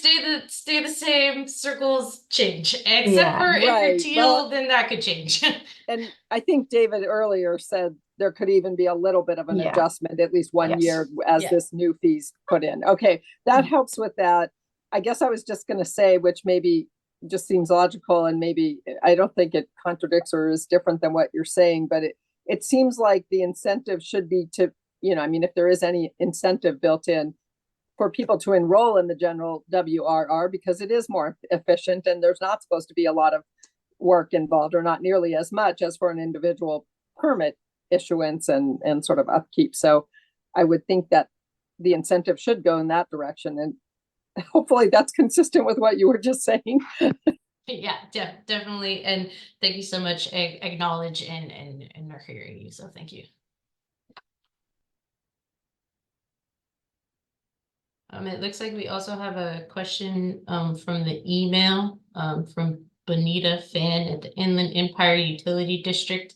stay the same, circles change, except Yeah. for if you're Right. teal, Well, then that could change. And I think David earlier said there could even be a little bit of an Yeah. adjustment, at least one Yes. year as Yeah. this new fees put in. Okay, that helps with that. I guess I was just going to say, which maybe just seems logical and maybe I don't think it contradicts or is different than what you're saying, but it seems like the incentive should be to, if there is any incentive built in for people to enroll in the general WRR because it is more efficient and there's not supposed to be a lot of work involved or not nearly as much as for an individual permit issuance and sort of upkeep. So I would think that the incentive should go in that direction. And hopefully that's consistent with what you were just saying. Yeah, definitely. And thank you so much. Acknowledge and are hearing you. So thank you. It looks like we also have a question from the email from Bonita Fan at the Inland Empire Utility District.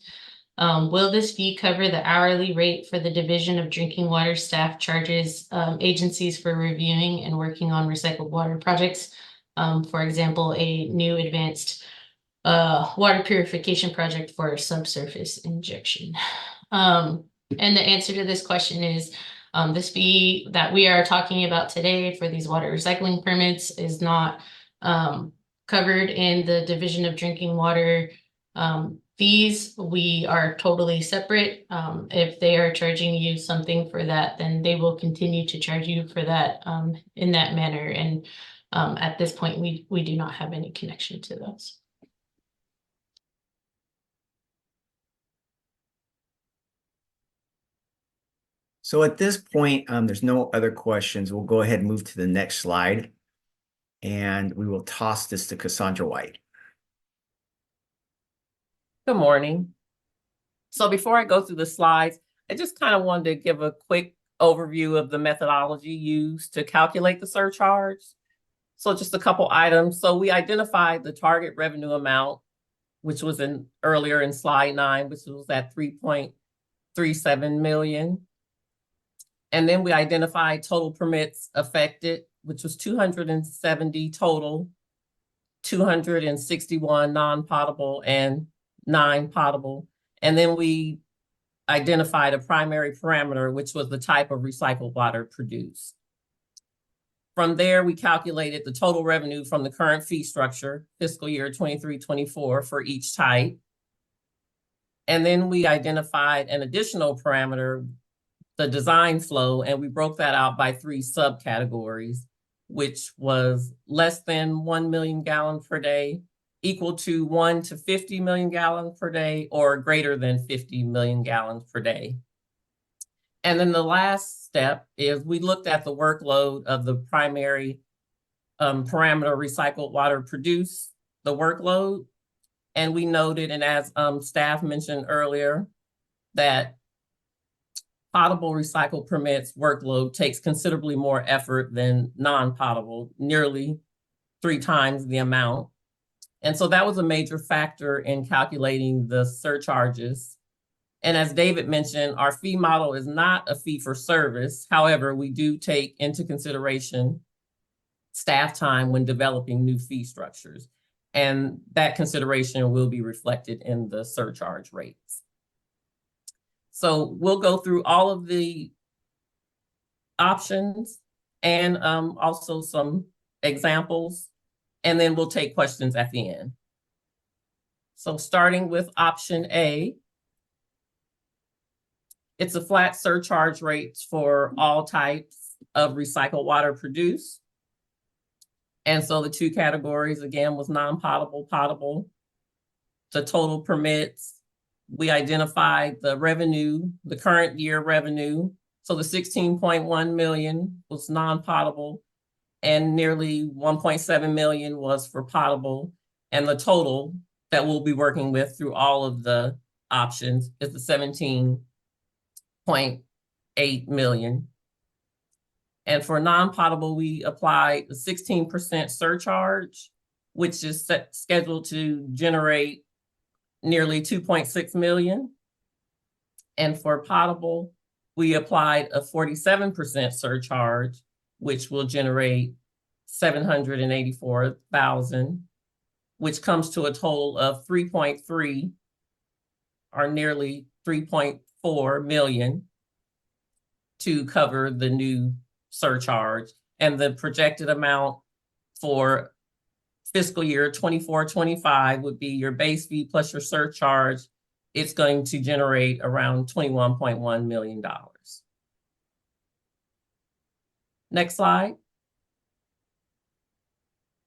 Will this fee cover the hourly rate for the Division of Drinking Water staff charges agencies for reviewing and working on recycled water projects? For example, a new advanced water purification project for subsurface injection. And the answer to this question is this fee that we are talking about today for these water recycling permits is not covered in the Division of Drinking Water fees. We are totally separate. If they are charging you something for that, then they will continue to charge you for that in that manner. And at this point, we do not have any connection to those. So at this point, there's no other questions. We'll go ahead and move to the next slide. And we will toss this to Cassandra White. Good morning. So before I go through the slides, I just kind of wanted to give a quick overview of the methodology used to calculate the surcharge. So just a couple items. So we identified the target revenue amount, which was earlier in slide 9, which was at 3.37 million. And then we identified total permits affected, which was 270 total, 261 non-potable and 9 potable. And then we identified a primary parameter, which was the type of recycled water produced. From there, we calculated the total revenue from the current fee structure, fiscal year 23-24 for each type. And then we identified an additional parameter, the design flow, and we broke that out by 3 subcategories. which was less than 1 million gallons per day, equal to 1 to 50 million gallons per day, or greater than 50 million gallons per day. And then the last step is we looked at the workload of the primary parameter recycled water produced, the workload. And we noted, and as staff mentioned earlier, that potable recycled permits workload takes considerably more effort than non-potable, nearly 3 times the amount. And so that was a major factor in calculating the surcharges. And as David mentioned, our fee model is not a fee for service. However, we do take into consideration staff time when developing new fee structures. And that consideration will be reflected in the surcharge rates. So we'll go through all of the options and also some examples, and then we'll take questions at the end. So starting with option A, it's a flat surcharge rates for all types of recycled water produced. And so the 2 categories again was non-potable, potable. The total permits, we identified the revenue, the current year revenue. So the 16.1 million was non-potable and nearly 1.7 million was for potable. And the total that we'll be working with through all of the options is the 17.8 million. And for non-potable, we apply the 16% surcharge, which is scheduled to generate nearly 2.6 million. And for potable, we applied a 47% surcharge, which will generate 784,000, which comes to a total of 3.3 or nearly 3.4 million to cover the new surcharge. And the projected amount for fiscal year 24-25 would be your base fee plus your surcharge. It's going to generate around $21.1 million. Next slide.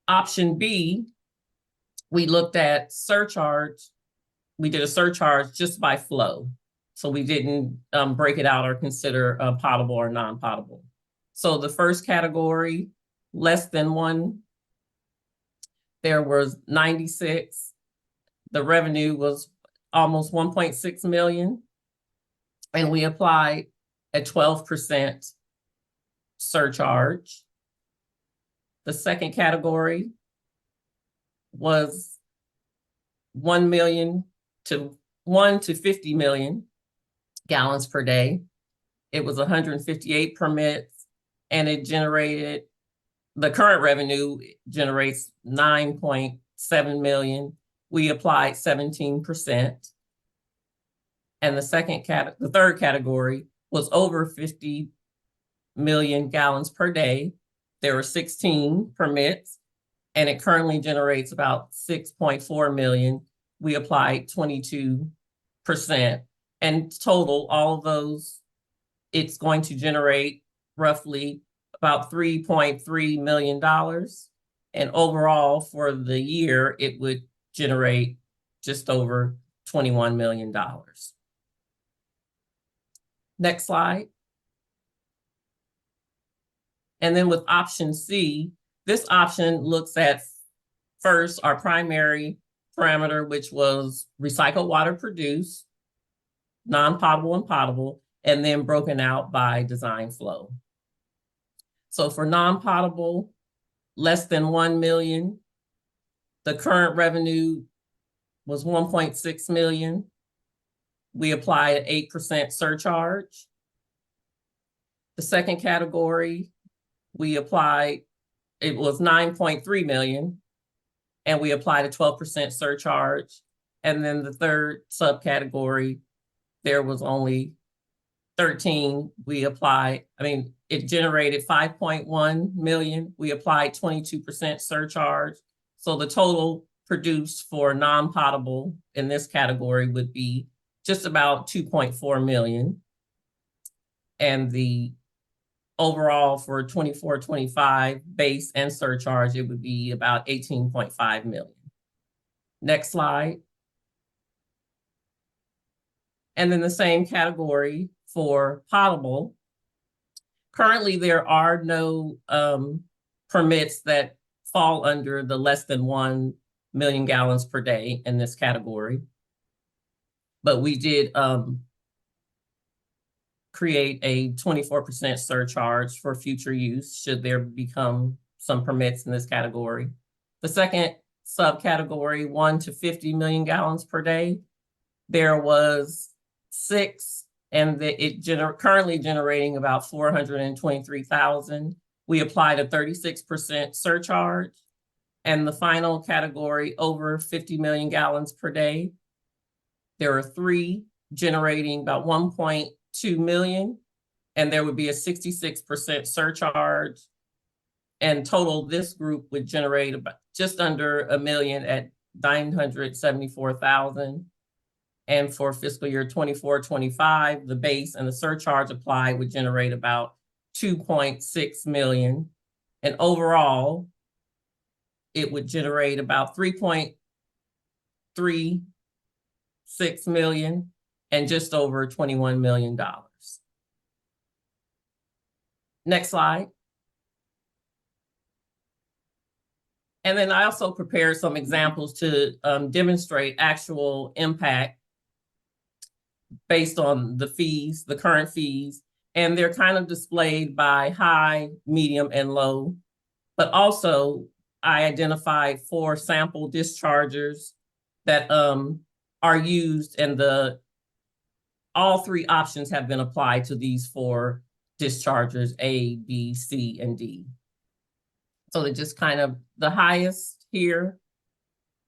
Option B, we looked at surcharge. We did a surcharge just by flow. So we didn't break it out or consider potable or non-potable. So the first category, less than 1, there was 96. The revenue was almost 1.6 million. And we applied a 12% surcharge. The second category was 1 to 50 million gallons per day. It was 158 permits. And it generated, the current revenue generates 9.7 million. We applied 17%. And the third category was over 50 million gallons per day. There were 16 permits, and it currently generates about 6.4 million. We applied 22%. And total, all of those, it's going to generate roughly about $3.3 million. And overall for the year, it would generate just over $21 million. Next slide. And then with option C, this option looks at first our primary parameter, which was recycled water produced, non-potable and potable, and then broken out by design flow. So for non-potable, less than 1 million, the current revenue was 1.6 million. We applied an 8% surcharge. The second category, we applied, it was 9.3 million, and we applied a 12% surcharge. And then the third subcategory, there was only 13. We applied, it generated 5.1 million. We applied 22% surcharge. So the total produced for non-potable in this category would be just about 2.4 million. And the overall for 24-25 base and surcharge, it would be about 18.5 million. Next slide. And then the same category for potable. Currently, there are no permits that fall under the less than 1 million gallons per day in this category. But we did create a 24% surcharge for future use should there become some permits in this category. The second subcategory, 1 to 50 million gallons per day, there was 6, and currently generating about 423,000. We applied a 36% surcharge. And the final category, over 50 million gallons per day, there are 3 generating about 1.2 million, and there would be a 66% surcharge. And total, this group would generate about just under 1 million at 974,000. And for fiscal year 24-25, the base and the surcharge applied would generate about 2.6 million. And overall, it would generate about 3.36 million and just over $21 million. Next slide. And then I also prepared some examples to demonstrate actual impact based on the fees, the current fees, and they're kind of displayed by high, medium, and low. But also, I identified 4 sample dischargers that are used, and all 3 options have been applied to these 4 dischargers, A, B, C, and D. So they're just kind of the highest here,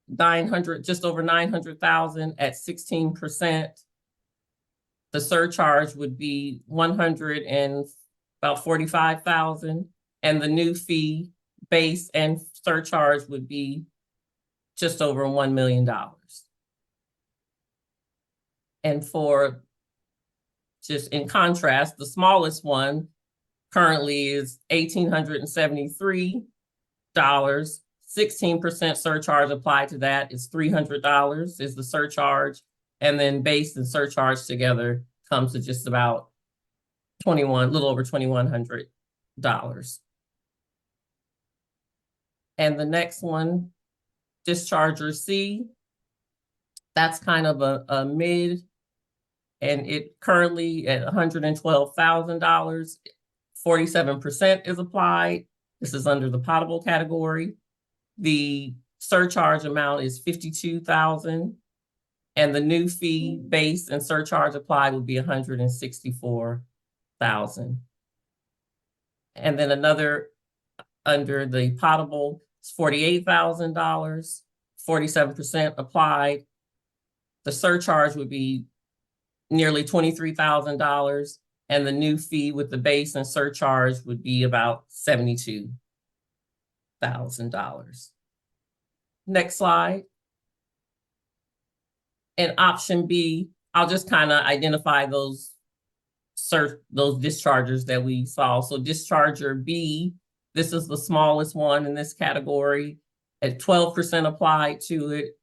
900, just over 900,000 at 16%. The surcharge would be 100 and about 45,000, and the new fee, base and surcharge, would be just over $1 million. And for, just in contrast, the smallest one currently is $1,873. 16% surcharge applied to that is $300 is the surcharge. And then base and surcharge together comes to just about little over $2,100. And the next one, discharger C, that's kind of a mid, and it currently at $112,000, 47% is applied. This is under the potable category. The surcharge amount is $52,000. And the new fee, base, and surcharge applied would be $164,000. And then another under the potable is $48,000, 47% applied. The surcharge would be nearly $23,000, and the new fee with the base and surcharge would be about $72,000. Next slide. And option B, I'll just kind of identify those dischargers that we saw. So discharger B, this is the smallest one in this category. At 12% applied to it,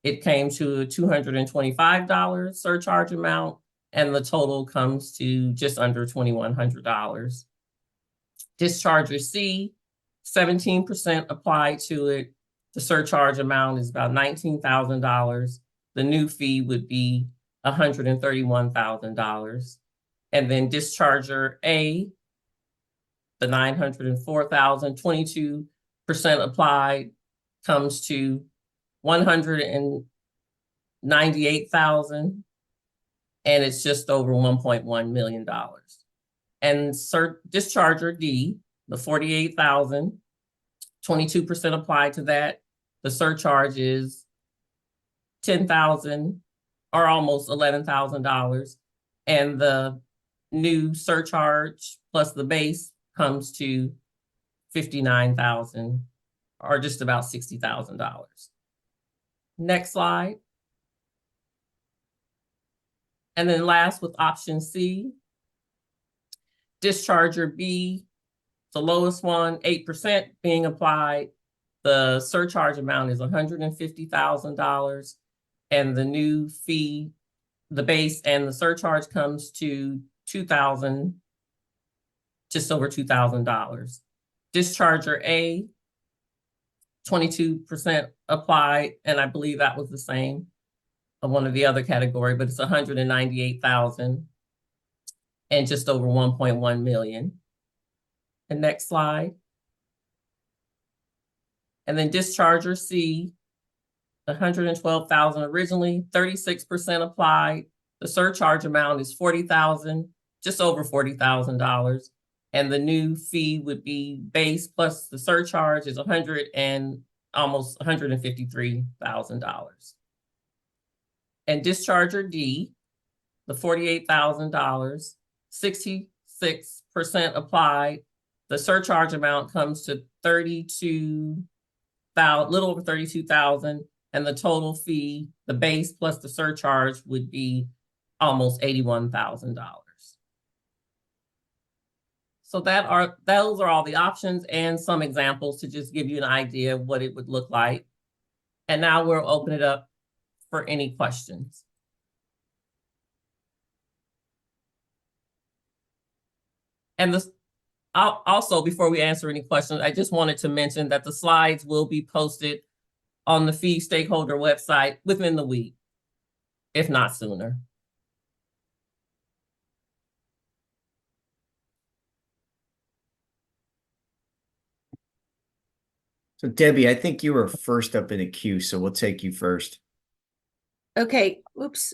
it came to a $225 surcharge amount, and the total comes to just under $2,100. Discharger C, 17% applied to it. The surcharge amount is about $19,000. The new fee would be $131,000. And then discharger A, the $904,000, 22% applied, comes to $198,000, and it's just over $1.1 million. And discharger D, the $48,000, 22% applied to that. The surcharge is $10,000 or almost $11,000, and the new surcharge plus the base comes to $59,000 or just about $60,000. Next slide. And then last with option C, Discharger B, the lowest one, 8% being applied. The surcharge amount is $150,000. And the new fee, the base and the surcharge comes to $2,000, just over $2,000. Discharger A, 22% applied, and I believe that was the same of one of the other category, but it's 198,000 and just over 1.1 million. The next slide. And then discharger C, 112,000 originally, 36% applied. The surcharge amount is 40,000, just over $40,000. And the new fee would be base plus the surcharge is almost $153,000. And discharger D, the $48,000, 66% applied. The surcharge amount comes to little over 32,000, and the total fee, the base plus the surcharge, would be almost $81,000. So those are all the options and some examples to just give you an idea of what it would look like. And now we'll open it up for any questions. And also, before we answer any questions, I just wanted to mention that the slides will be posted on the fee stakeholder website within the week, if not sooner. So Debbie, I think you were first up in the queue, so we'll take you first. Okay, oops.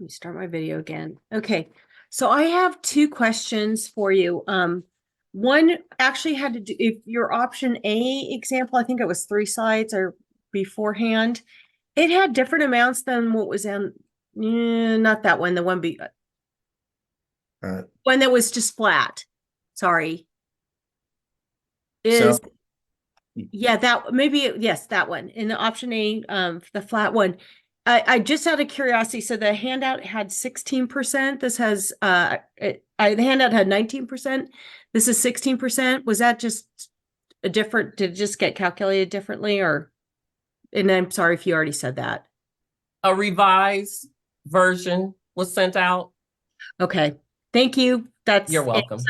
Let me start my video again. Okay, so I have two questions for you. One actually had to do, if your option A example, I think it was 3 slides or beforehand, it had different amounts than what was in, not that one, the one one that was just flat. Sorry. So Yeah, that maybe, yes, that one in the option A, the flat one. I just out of curiosity, so the handout had 16%. This has the handout had 19%. This is 16%. Was that just a different, did it just get calculated differently, or, and I'm sorry if you already said that. A revised version was sent out. Okay, thank you. You're welcome.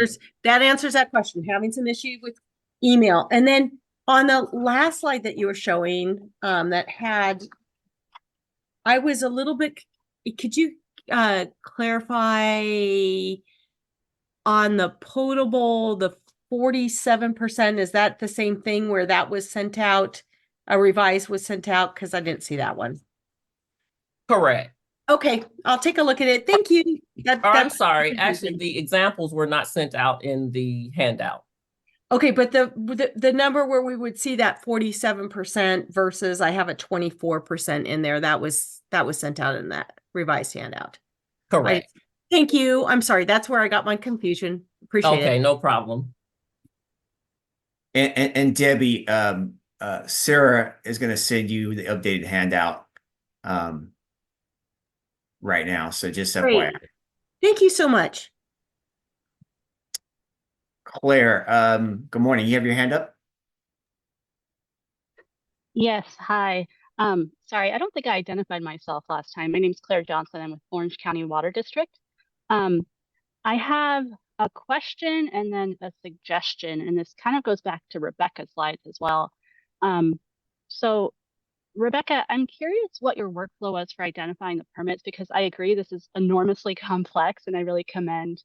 That answers that question. Having some issue with email. And then on the last slide that you were showing, that had, I was a little bit, could you clarify on the potable, the 47%, is that the same thing where that was sent out, a revised was sent out? Because I didn't see that one. Correct. Okay, I'll take a look at it. Thank you. I'm sorry. Actually, the examples were not sent out in the handout. Okay, but the number where we would see that 47% versus I have a 24% in there, that was sent out in that revised handout. Correct. Thank you. I'm sorry. That's where I got my confusion. Appreciate it. Okay, no problem. And Debbie, Sarah is going to send you the updated handout right now. So just FYI. Thank you so much. Claire, good morning. You have your hand up? Yes, hi. Sorry, I don't think I identified myself last time. My name's Claire Johnson. I'm with Orange County Water District. I have a question and then a suggestion, and this kind of goes back to Rebecca's slides as well. So Rebecca, I'm curious what your workflow was for identifying the permits, because I agree this is enormously complex and I really commend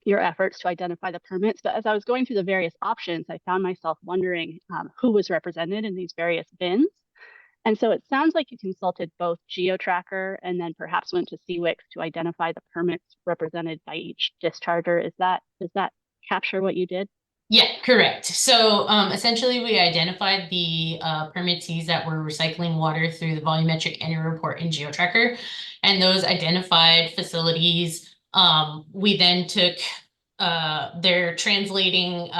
your efforts to identify the permits. But as I was going through the various options, I found myself wondering who was represented in these various bins. And so it sounds like you consulted both GeoTracker and then perhaps went to CWIX to identify the permits represented by each discharger. Does that capture what you did? Yeah, correct. So essentially we identified the permittees that were recycling water through the volumetric annual report in GeoTracker, and those identified facilities. We then took their translating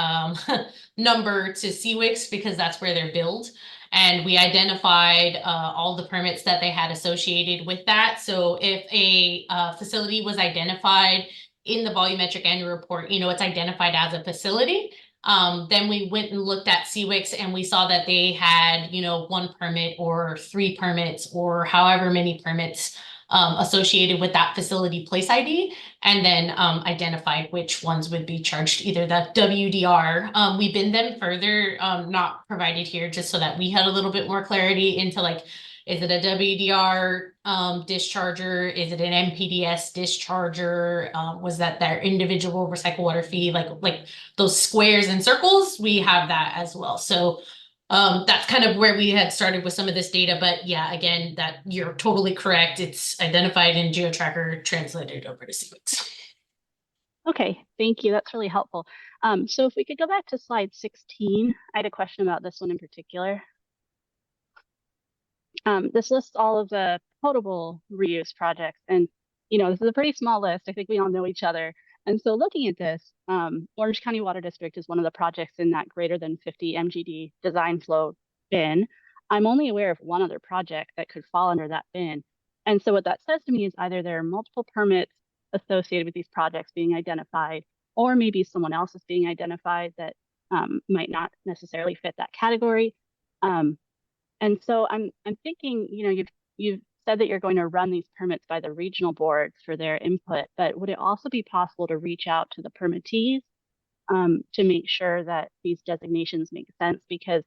number to CWIX because that's where they're billed. And we identified all the permits that they had associated with that. So if a facility was identified in the volumetric annual report, it's identified as a facility. Then we went and looked at SWRCB and we saw that they had, 1 permit or 3 permits or however many permits associated with that facility place ID, and then identified which ones would be charged either the WDR. We binned them further, not provided here, just so that we had a little bit more clarity into like, is it a WDR discharger? Is it an MPDS discharger? Was that their individual recycled water fee? Like those squares and circles, we have that as well. So that's kind of where we had started with some of this data, but yeah, again, that you're totally correct. It's identified in GeoTracker, translated over to SWRCB. Okay, thank you. That's really helpful. So if we could go back to slide 16, I had a question about this one in particular. This lists all of the potable reuse projects, and this is a pretty small list. I think we all know each other. And so looking at this, Orange County Water District is one of the projects in that greater than 50 MGD design flow bin. I'm only aware of one other project that could fall under that bin. And so what that says to me is either there are multiple permits associated with these projects being identified, or maybe someone else is being identified that might not necessarily fit that category. And so I'm thinking, you've said that you're going to run these permits by the regional boards for their input, but would it also be possible to reach out to the permittees to make sure that these designations make sense? Because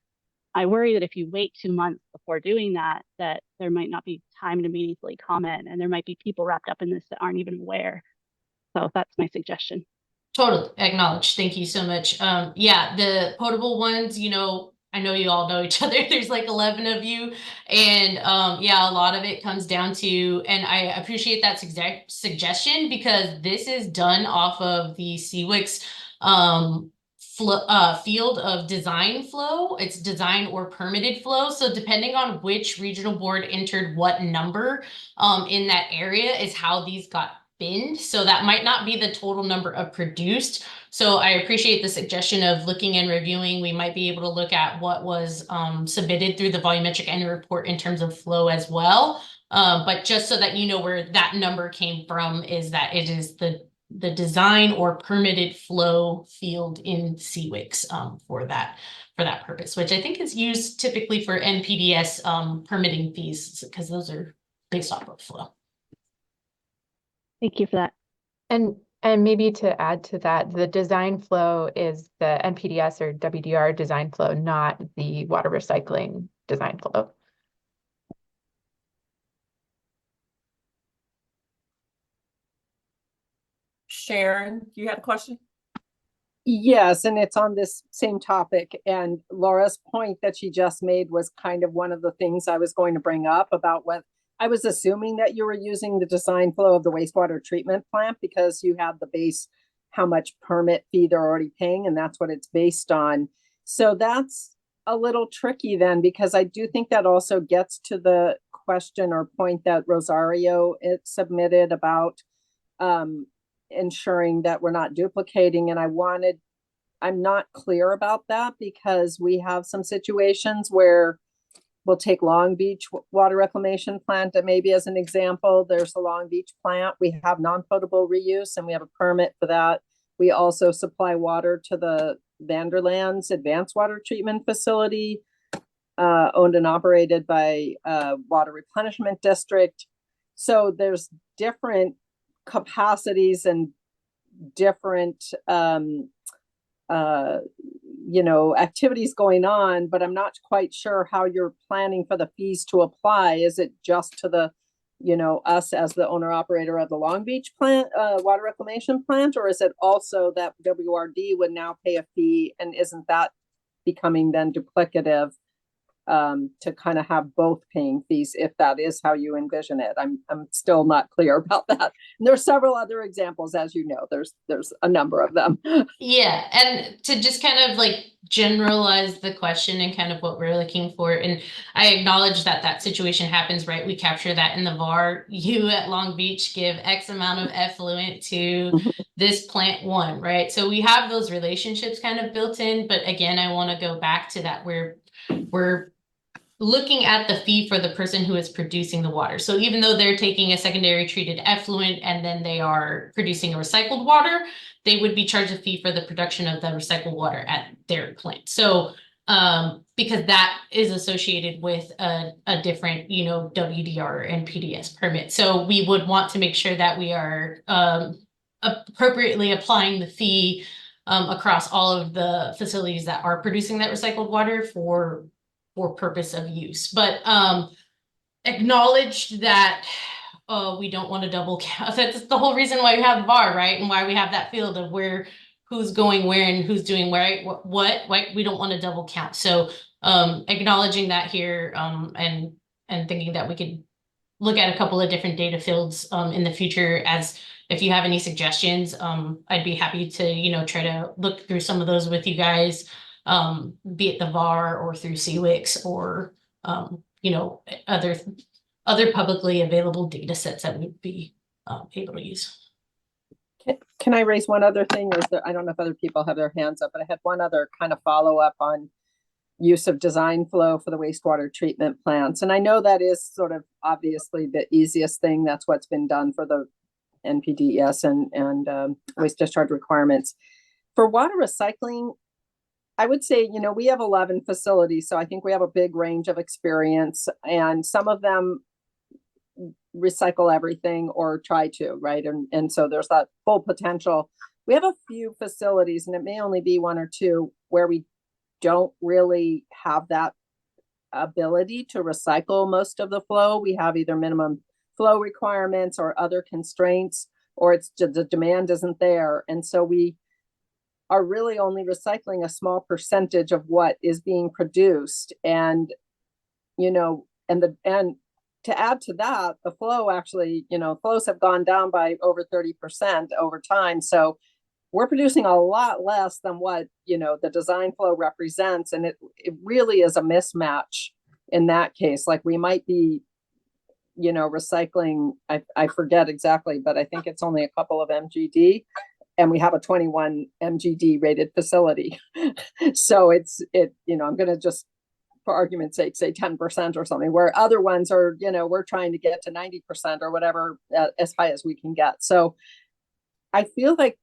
I worry that if you wait 2 months before doing that, that there might not be time to meaningfully comment, and there might be people wrapped up in this that aren't even aware. So that's my suggestion. Totally acknowledged. Thank you so much. Yeah, the potable ones, I know you all know each other. There's like 11 of you. And yeah, a lot of it comes down to, and I appreciate that suggestion, because this is done off of the SWRCB field of design flow. It's design or permitted flow. So depending on which regional board entered what number in that area is how these got binned. So that might not be the total number of produced. So I appreciate the suggestion of looking and reviewing. We might be able to look at what was submitted through the volumetric annual report in terms of flow as well. But just so that you know where that number came from, is that it is the design or permitted flow field in SWRCB for that purpose, which I think is used typically for NPDS permitting fees, because those are based off of flow. Thank you for that. And maybe to add to that, the design flow is the NPDS or WDR design flow, not the water recycling design flow. Sharon, you had a question? Yes, and it's on this same topic. And Laura's point that she just made was kind of one of the things I was going to bring up about what I was assuming that you were using the design flow of the wastewater treatment plant, because you have the base, how much permit fee they're already paying, and that's what it's based on. So that's a little tricky then, because I do think that also gets to the question or point that Rosario submitted about ensuring that we're not duplicating. And I'm not clear about that, because we have some situations where we'll take Long Beach water reclamation plant maybe as an example. There's the Long Beach plant. We have non-potable reuse and we have a permit for that. We also supply water to the Vanderlands Advanced Water Treatment Facility, owned and operated by Water Replenishment District. So there's different capacities and different activities going on, but I'm not quite sure how you're planning for the fees to apply. Is it just to the us as the owner operator of the Long Beach plant, water reclamation plant, or is it also that WRD would now pay a fee, and isn't that becoming then duplicative to kind of have both paying fees, if that is how you envision it? I'm still not clear about that. And there's several other examples, as you know, there's a number of them. Yeah, and to just kind of like generalize the question and kind of what we're looking for, and I acknowledge that that situation happens, right? We capture that in the VAR. You at Long Beach give X amount of effluent to this plant one, right? So we have those relationships kind of built in, but again, I want to go back to that we're looking at the fee for the person who is producing the water. So even though they're taking a secondary treated effluent and then they are producing a recycled water, they would be charged a fee for the production of the recycled water at their plant. So because that is associated with a different, WDR and PDS permit. So we would want to make sure that we are appropriately applying the fee across all of the facilities that are producing that recycled water for purpose of use. But acknowledged that we don't want to double count. That's the whole reason why we have the bar, right? And why we have that field of who's going where and who's doing where, what, we don't want to double count. So acknowledging that here and thinking that we could look at a couple of different data fields in the future. As if you have any suggestions, I'd be happy to, try to look through some of those with you guys, be it the VAR or through CWIX or, other publicly available data sets that we'd be able to use. Can I raise one other thing? I don't know if other people have their hands up, but I had one other kind of follow up on use of design flow for the wastewater treatment plants. And I know that is sort of obviously the easiest thing. That's what's been done for the NPDES and waste discharge requirements. For water recycling, I would say, we have 11 facilities, so I think we have a big range of experience, and some of them recycle everything or try to, right? And so there's that full potential. We have a few facilities, and it may only be one or two, where we don't really have that ability to recycle most of the flow. We have either minimum flow requirements or other constraints, or it's just the demand isn't there. And so we are really only recycling a small percentage of what is being produced. And, and to add to that, the flow actually, flows have gone down by over 30% over time. So we're producing a lot less than what, the design flow represents. And it really is a mismatch in that case. Like we might be, recycling, I forget exactly, but I think it's only a couple of MGD, and we have a 21 MGD rated facility. So I'm going to just, for argument's sake, say 10% or something, where other ones are, we're trying to get to 90% or whatever, as high as we can get. So I feel like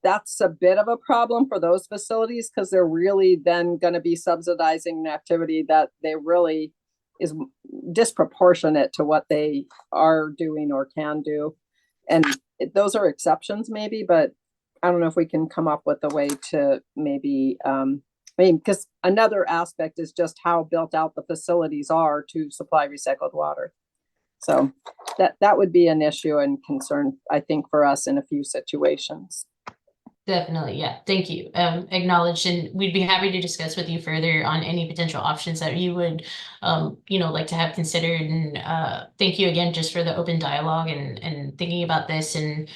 that's a bit of a problem for those facilities, because they're really then going to be subsidizing an activity that they really is disproportionate to what they are doing or can do. And those are exceptions maybe, but I don't know if we can come up with a way to maybe, because another aspect is just how built out the facilities are to supply recycled water. So that would be an issue and concern, I think, for us in a few situations. Definitely. Yeah. Thank you. Acknowledged, and we'd be happy to discuss with you further on any potential options that you would, like to have considered. And thank you again just for the open dialogue and thinking about this. And,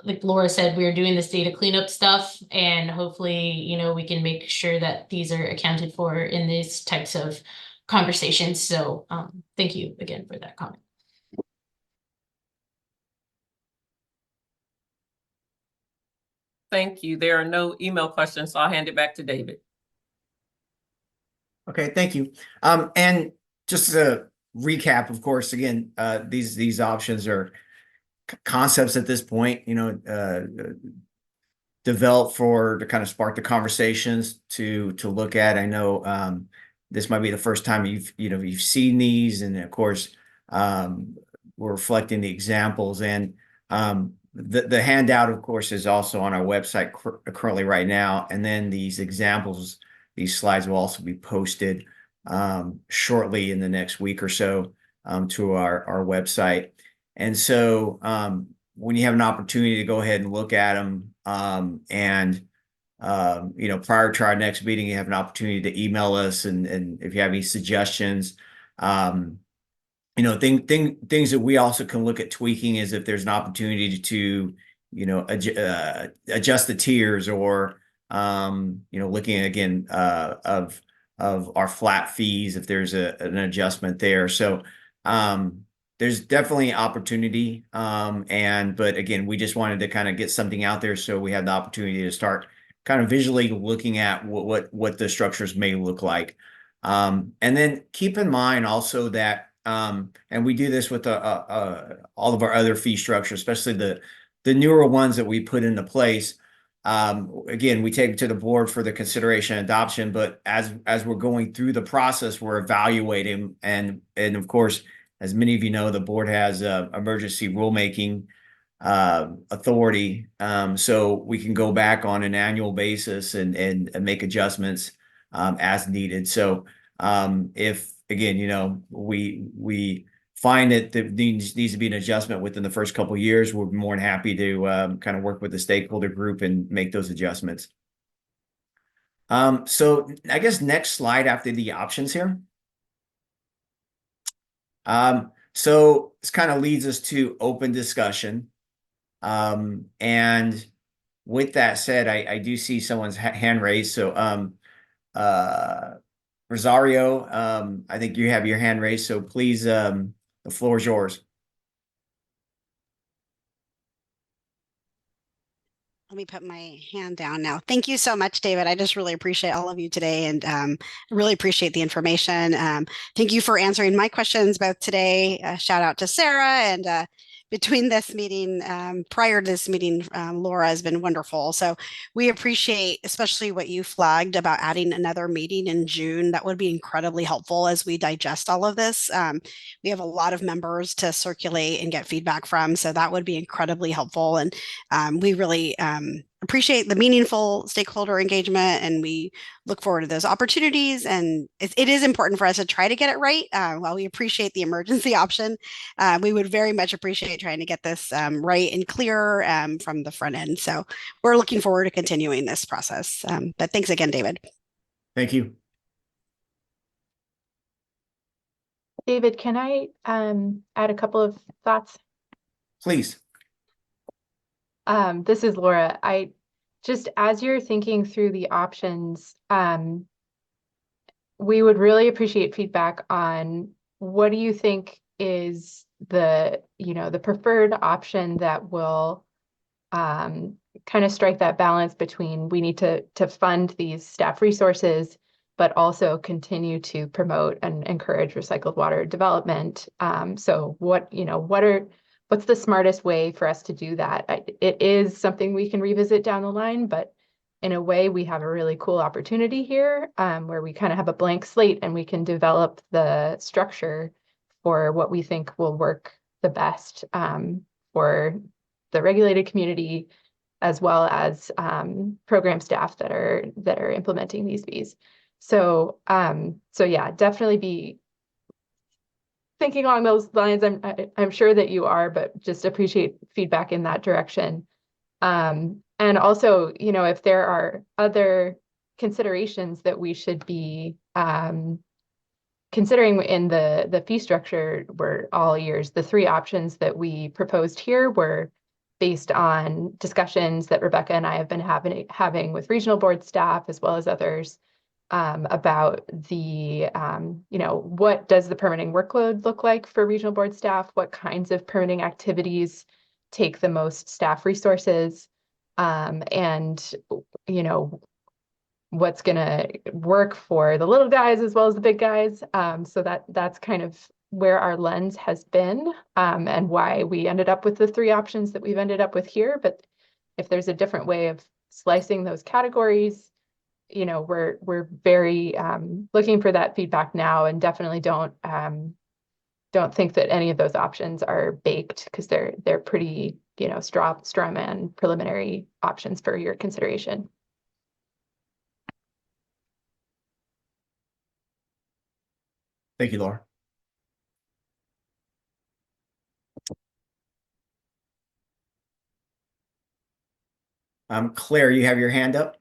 like Laura said, we're doing this data cleanup stuff, and hopefully, we can make sure that these are accounted for in these types of conversations. So thank you again for that comment. Thank you. There are no email questions, so I'll hand it back to David. Okay, thank you. And just to recap, of course, again, these options are concepts at this point, developed to kind of spark the conversations to look at. I know this might be the first time you've seen these, and of course, we're reflecting the examples, and the handout, of course, is also on our website currently right now. And then these examples, these slides will also be posted shortly in the next week or so to our website. And so when you have an opportunity to go ahead and look at them, and prior to our next meeting, you have an opportunity to email us, and if you have any suggestions, things that we also can look at tweaking is if there's an opportunity to, adjust the tiers, or, looking again of our flat fees, if there's an adjustment there. So there's definitely opportunity. But again, we just wanted to kind of get something out there so we have the opportunity to start kind of visually looking at what the structures may look like. And then keep in mind also that, and we do this with all of our other fee structures, especially the newer ones that we put into place. Again, we take it to the board for the consideration and adoption, but as we're going through the process, we're evaluating, and of course, as many of you know, the board has emergency rulemaking authority, so we can go back on an annual basis and make adjustments as needed. So if again, you know, we find that there needs to be an adjustment within the first couple of years, we're more than happy to kind of work with the stakeholder group and make those adjustments. So I guess next slide after the options here. So this kind of leads us to open discussion. And with that said, I do see someone's hand raised. So Rosario, I think you have your hand raised, so please, the floor is yours. Let me put my hand down now. Thank you so much, David. I just really appreciate all of you today and really appreciate the information. Thank you for answering my questions both today. Shout out to Sarah, and between this meeting, prior to this meeting, Laura has been wonderful. So we appreciate especially what you flagged about adding another meeting in June. That would be incredibly helpful as we digest all of this. We have a lot of members to circulate and get feedback from, so that would be incredibly helpful. And we really appreciate the meaningful stakeholder engagement, and we look forward to those opportunities. And it is important for us to try to get it right. While we appreciate the emergency option, we would very much appreciate trying to get this right and clear from the front end. So we're looking forward to continuing this process. But thanks again, David. Thank you. David, can I add a couple of thoughts? Please. This is Laura. I just, as you're thinking through the options, we would really appreciate feedback on what do you think is the preferred option that will kind of strike that balance between we need to fund these staff resources, but also continue to promote and encourage recycled water development. So what's the smartest way for us to do that? It is something we can revisit down the line, but in a way, we have a really cool opportunity here where we kind of have a blank slate and we can develop the structure for what we think will work the best for the regulated community, as well as program staff that are implementing these fees. So yeah, definitely be thinking along those lines. I'm sure that you are, but just appreciate feedback in that direction. And also, if there are other considerations that we should be considering in the fee structure, were all years. The three options that we proposed here were based on discussions that Rebecca and I have been having with regional board staff, as well as others, about the, what does the permitting workload look like for regional board staff? What kinds of permitting activities take the most staff resources? And, what's going to work for the little guys as well as the big guys. So that's kind of where our lens has been, and why we ended up with the three options that we've ended up with here. But if there's a different way of slicing those categories, we're very looking for that feedback now, and definitely don't think that any of those options are baked, because they're pretty, straw man preliminary options for your consideration. Thank you, Laura. Claire, you have your hand up.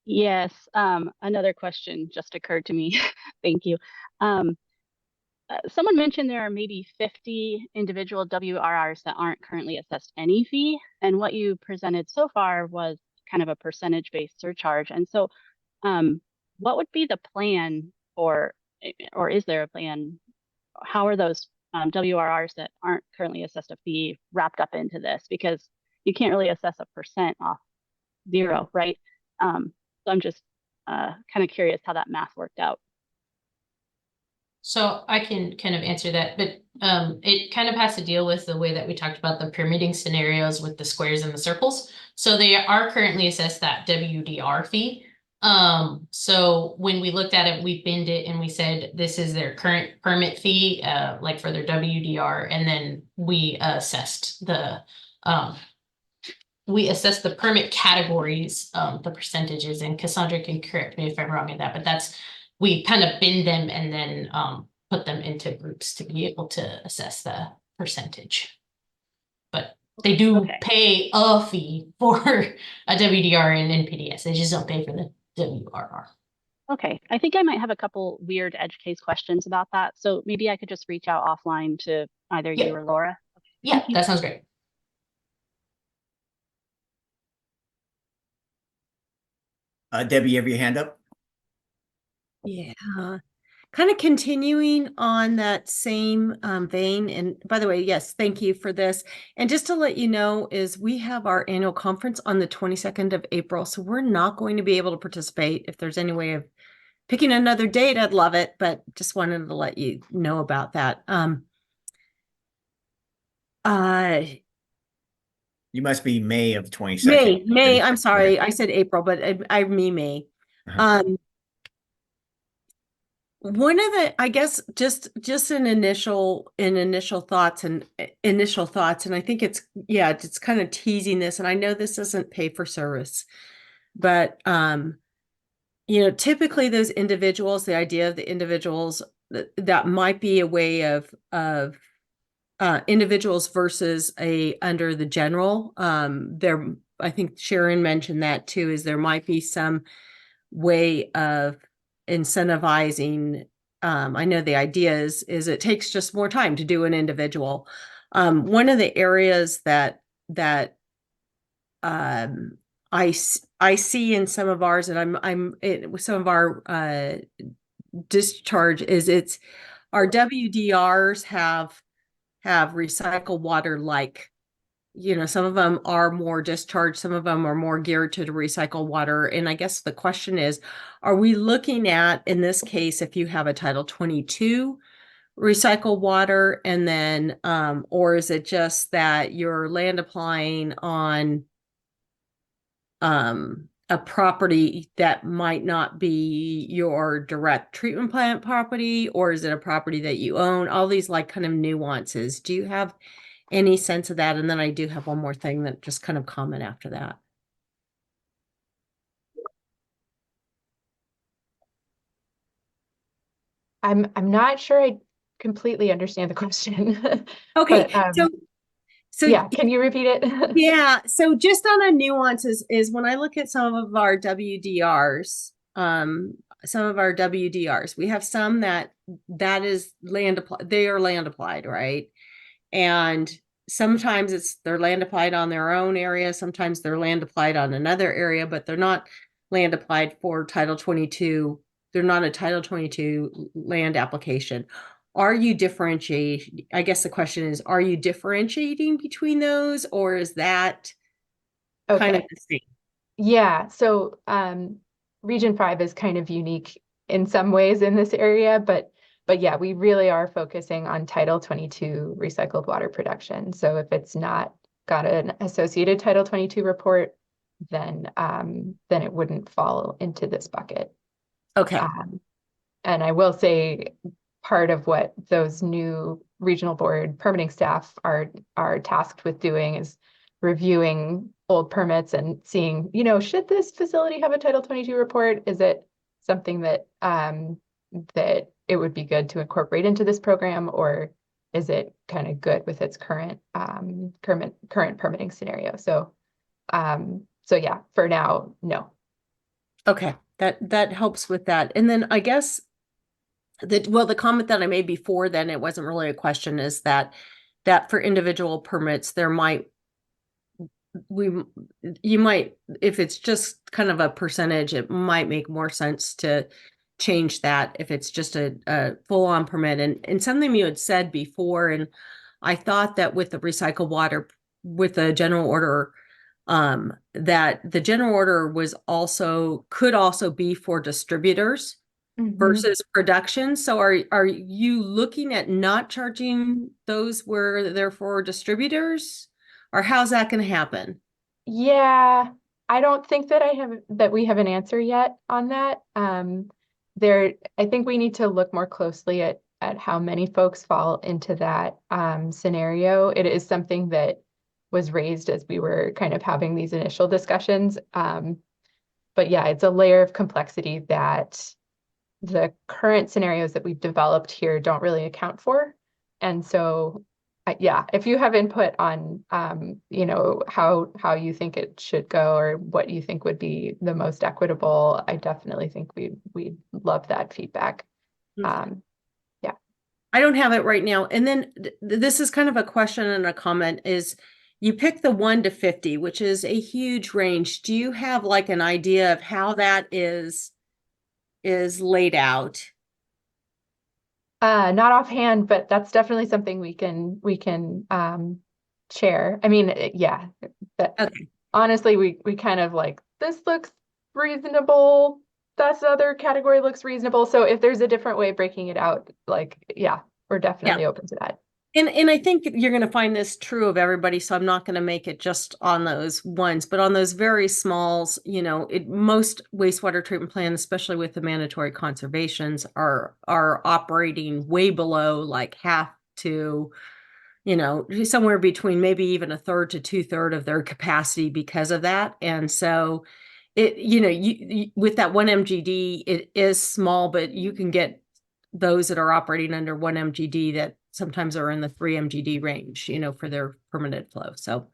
Yes, another question just occurred to me. Thank you. Someone mentioned there are maybe 50 individual WRRs that aren't currently assessed any fee, and what you presented so far was kind of a percentage-based surcharge. And so what would be the plan or is there a plan? How are those WRRs that aren't currently assessed a fee wrapped up into this? Because you can't really assess a percent off zero, right? So I'm just kind of curious how that math worked out. So I can kind of answer that, but it kind of has to deal with the way that we talked about the permitting scenarios with the squares and the circles. So they are currently assessed that WDR fee. So when we looked at it, we binned it and we said this is their current permit fee, like for their WDR, and then we assessed the permit categories, the percentages, and Cassandra can correct me if I'm wrong in that, but we kind of bin them and then put them into groups to be able to assess the percentage. But they do pay a fee for a WDR and NPDS. They just don't pay for the WRR. Okay, I think I might have a couple weird edge case questions about that. So maybe I could just reach out offline to either you or Laura. Yeah, that sounds great. Debbie, you have your hand up? Yeah, kind of continuing on that same vein. And by the way, yes, thank you for this. And just to let you know is we have our annual conference on the 22nd of April. So we're not going to be able to participate. If there's any way of picking another date, I'd love it, but just wanted to let you know about that. You must be May of 22nd. May, I'm sorry. I said April, but I mean May. One of the, I guess, just in initial thoughts, and I think it's kind of teasing this, and I know this doesn't pay for service, but typically those individuals, the idea of the individuals, that might be a way of individuals versus under the general. I think Sharon mentioned that too, is there might be some way of incentivizing. I know the idea is it takes just more time to do an individual. One of the areas that I see in some of ours, and with some of our discharge, is our WDRs have recycled water, like, some of them are more discharged, some of them are more geared to the recycled water. And I guess the question is, are we looking at, in this case, if you have a Title 22 recycled water, and then, or is it just that you're land applying on a property that might not be your direct treatment plant property, or is it a property that you own? All these like kind of nuances. Do you have any sense of that? And then I do have one more thing that just kind of comment after that. I'm not sure I completely understand the question. Okay, But, so yeah, can you repeat it? yeah, so just on a nuance is when I look at some of our WDRs, we have some that is land applied, they are land applied, right? And sometimes they're land applied on their own area, sometimes they're land applied on another area, but they're not land applied for Title 22. They're not a Title 22 land application. Are you differentiating? I guess the question is, are you differentiating between those, or is that kind of the same? Yeah, so Region 5 is kind of unique in some ways in this area, but yeah, we really are focusing on Title 22 recycled water production. So if it's not got an associated Title 22 report, then it wouldn't fall into this bucket. Okay. And I will say, part of what those new regional board permitting staff are tasked with doing is reviewing old permits and seeing, should this facility have a Title 22 report? Is it something that that it would be good to incorporate into this program, or is it kind of good with its current permitting scenario? So yeah, for now, no. Okay, that helps with that. And then I guess the comment that I made before, then it wasn't really a question, is that for individual permits, you might, if it's just kind of a percentage, it might make more sense to change that if it's just a full-on permit. And something you had said before, and I thought that with the recycled water, with the general order, that the general order could also be for distributors versus production. So are you looking at not charging those where they're for distributors? Or how's that going to happen? Yeah, I don't think that we have an answer yet on that. I think we need to look more closely at how many folks fall into that scenario. It is something that was raised as we were kind of having these initial discussions. But yeah, it's a layer of complexity that the current scenarios that we've developed here don't really account for. And so, yeah, if you have input on, how you think it should go or what you think would be the most equitable, I definitely think we'd love that feedback. Yeah. I don't have it right now. And then this is kind of a question and a comment is you pick the 1 to 50, which is a huge range. Do you have like an idea of how that is laid out? Not offhand, but that's definitely something we can share. I mean, yeah, Okay. honestly, we kind of like, this looks reasonable. This other category looks reasonable. So if there's a different way of breaking it out, like, yeah, we're definitely open to that. And I think you're going to find this true of everybody. So I'm not going to make it just on those ones, but on those very smalls, most wastewater treatment plants, especially with the mandatory conservations, are operating way below like half to, somewhere between maybe even a third to 2/3 of their capacity because of that. And so you with that 1 MGD, it is small, but you can get those that are operating under 1 MGD that sometimes are in the 3 MGD range, for their permanent flow. So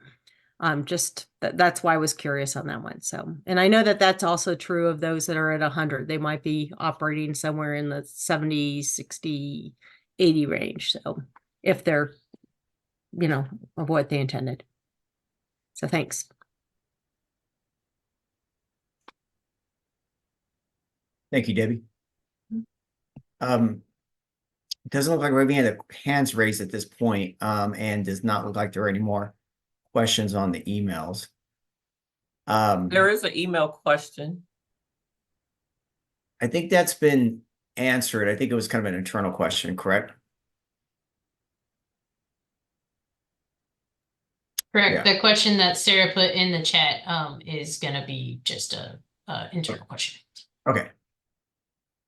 just that's why I was curious on that one. So, and I know that that's also true of those that are at 100. They might be operating somewhere in the 70, 60, 80 range. So if they're, of what they intended. So thanks. Thank you, Debbie. It doesn't look like we have any other hands raised at this point, and does not look like there are any more questions on the emails. There is an email question. I think that's been answered. I think it was kind of an internal question, correct? Correct. Yeah. The question that Sarah put in the chat is going to be just a internal question. Okay.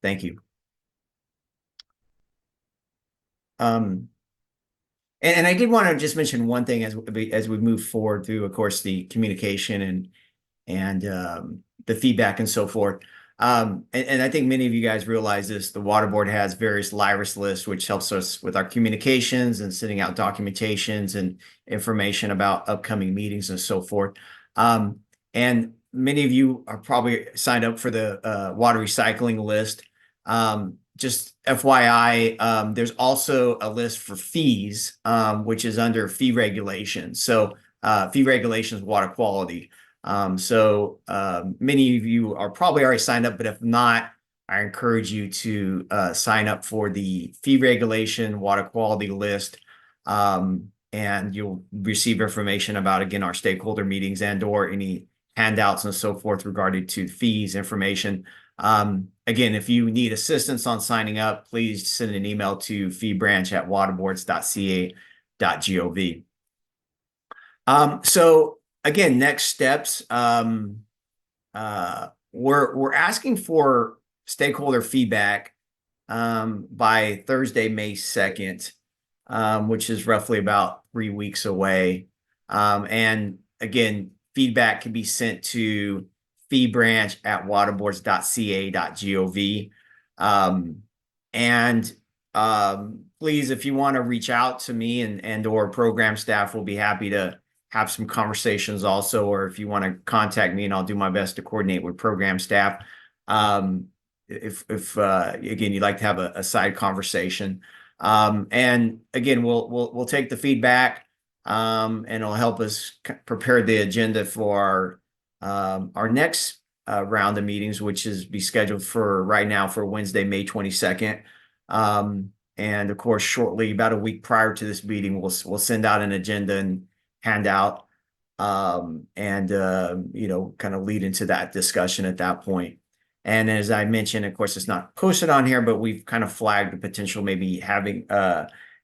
Thank you. And I did want to just mention one thing as we move forward through, of course, the communication and the feedback and so forth. And I think many of you guys realize this, the water board has various LIRIS lists, which helps us with our communications and sending out documentations and information about upcoming meetings and so forth. And many of you are probably signed up for the water recycling list. Just FYI, there's also a list for fees, which is under fee regulations. So fee regulations, water quality. So many of you are probably already signed up, but if not, I encourage you to sign up for the fee regulation water quality list. And you'll receive information about, again, our stakeholder meetings and/or any handouts and so forth regarding to fees information. Again, if you need assistance on signing up, please send an email to feebranch@waterboards.ca.gov. So again, next steps, we're asking for stakeholder feedback by Thursday, May 2nd, which is roughly about 3 weeks away. And again, feedback can be sent to feebranch@waterboards.ca.gov. Please, if you want to reach out to me and/or program staff, we'll be happy to have some conversations also, or if you want to contact me and I'll do my best to coordinate with program staff. If again, you'd like to have a side conversation. And again, we'll take the feedback, and it'll help us prepare the agenda for our next round of meetings, which is be scheduled for right now for Wednesday, May 22nd. And of course, shortly, about a week prior to this meeting, we'll send out an agenda and handout you know, kind of lead into that discussion at that point. And as I mentioned, of course, it's not posted on here, but we've kind of flagged the potential maybe having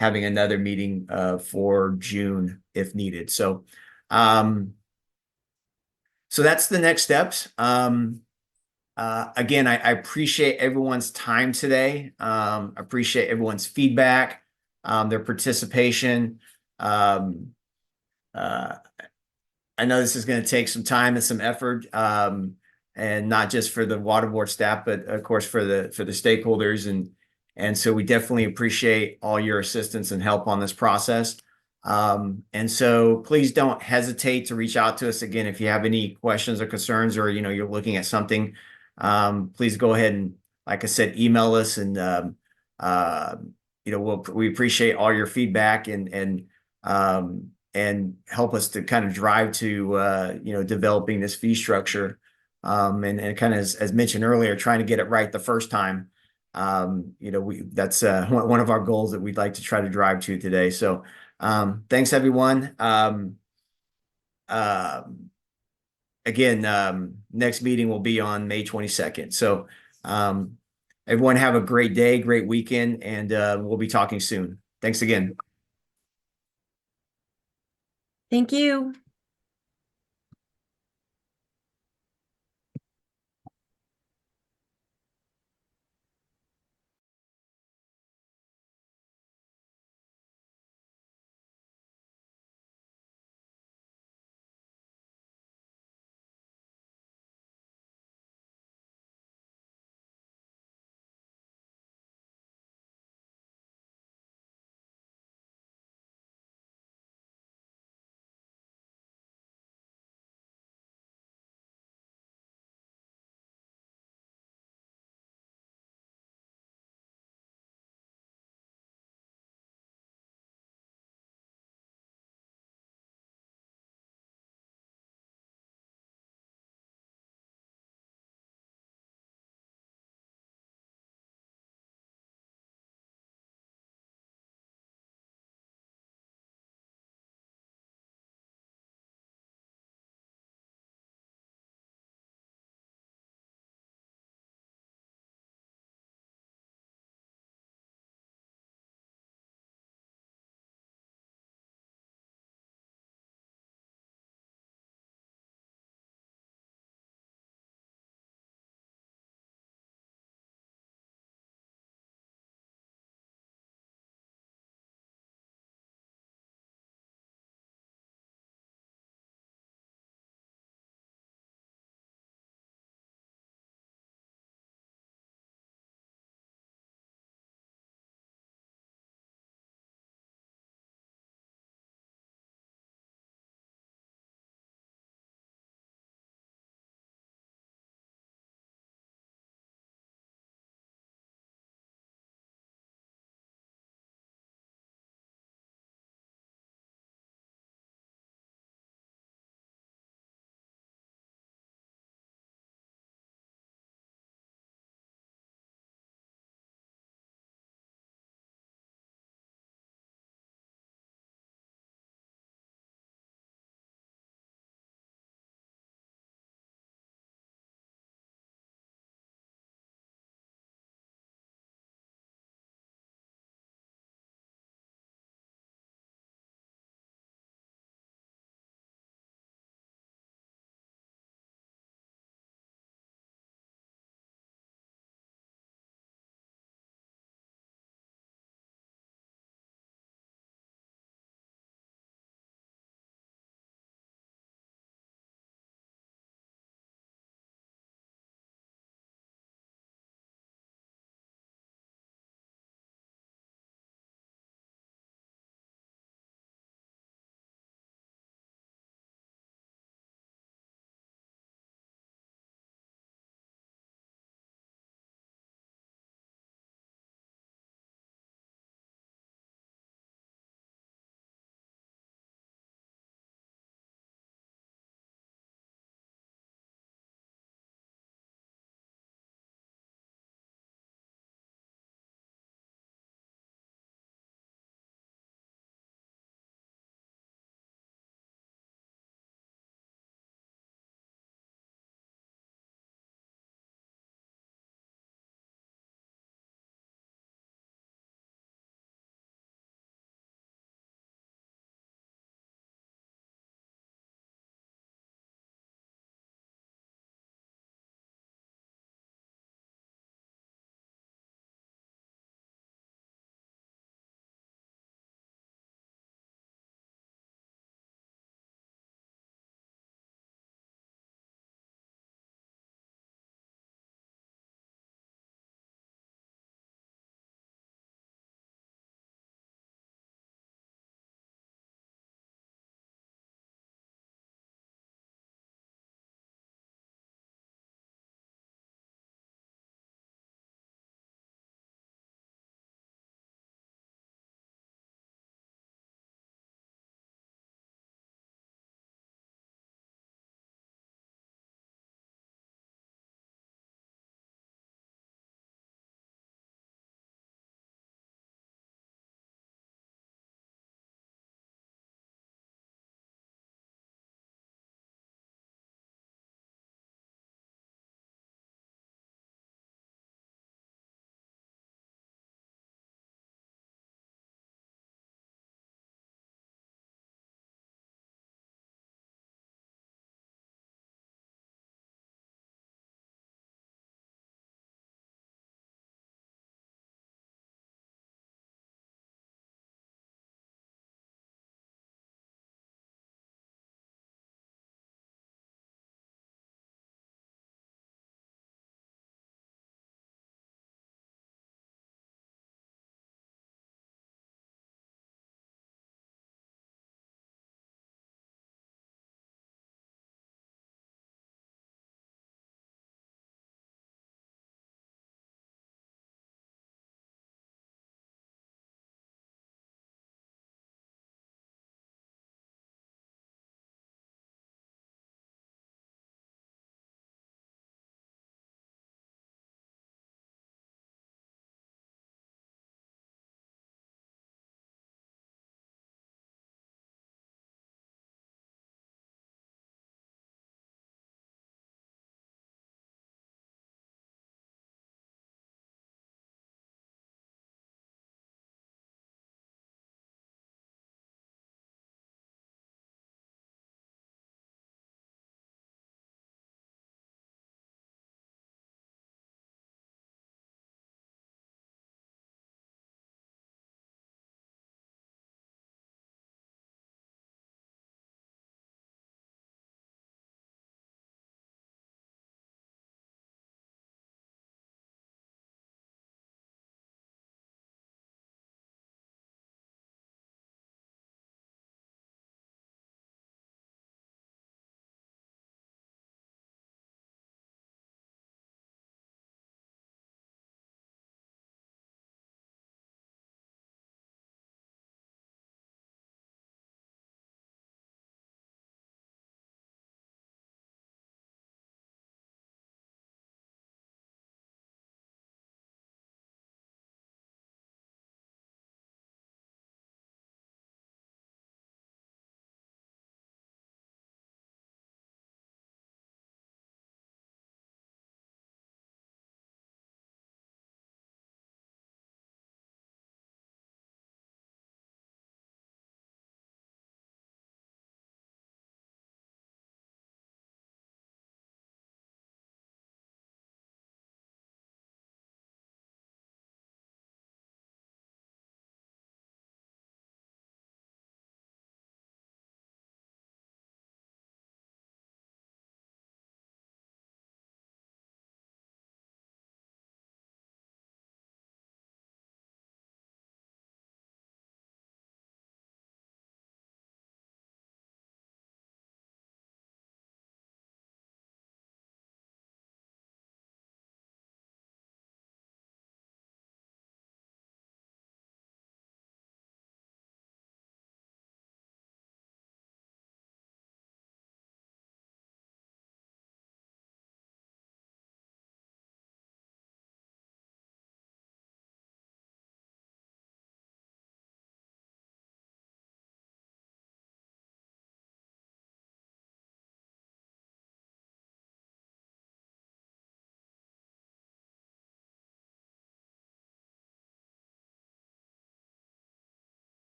another meeting for June if needed. So that's the next steps. Again, I appreciate everyone's time today. Appreciate everyone's feedback, their participation. I know this is going to take some time and some effort, and not just for the water board staff, but of course for the stakeholders, and so we definitely appreciate all your assistance and help on this process. And so please don't hesitate to reach out to us again if you have any questions or concerns, or you're looking at something. Please go ahead and, like I said, email us, and we appreciate all your feedback and help us to kind of drive to developing this fee structure, and kind of as mentioned earlier, trying to get it right the first time. That's one of our goals that we'd like to try to drive to today. So thanks everyone. Again, next meeting will be on May 22nd. So everyone have a great day, great weekend, and we'll be talking soon. Thanks again. Thank you.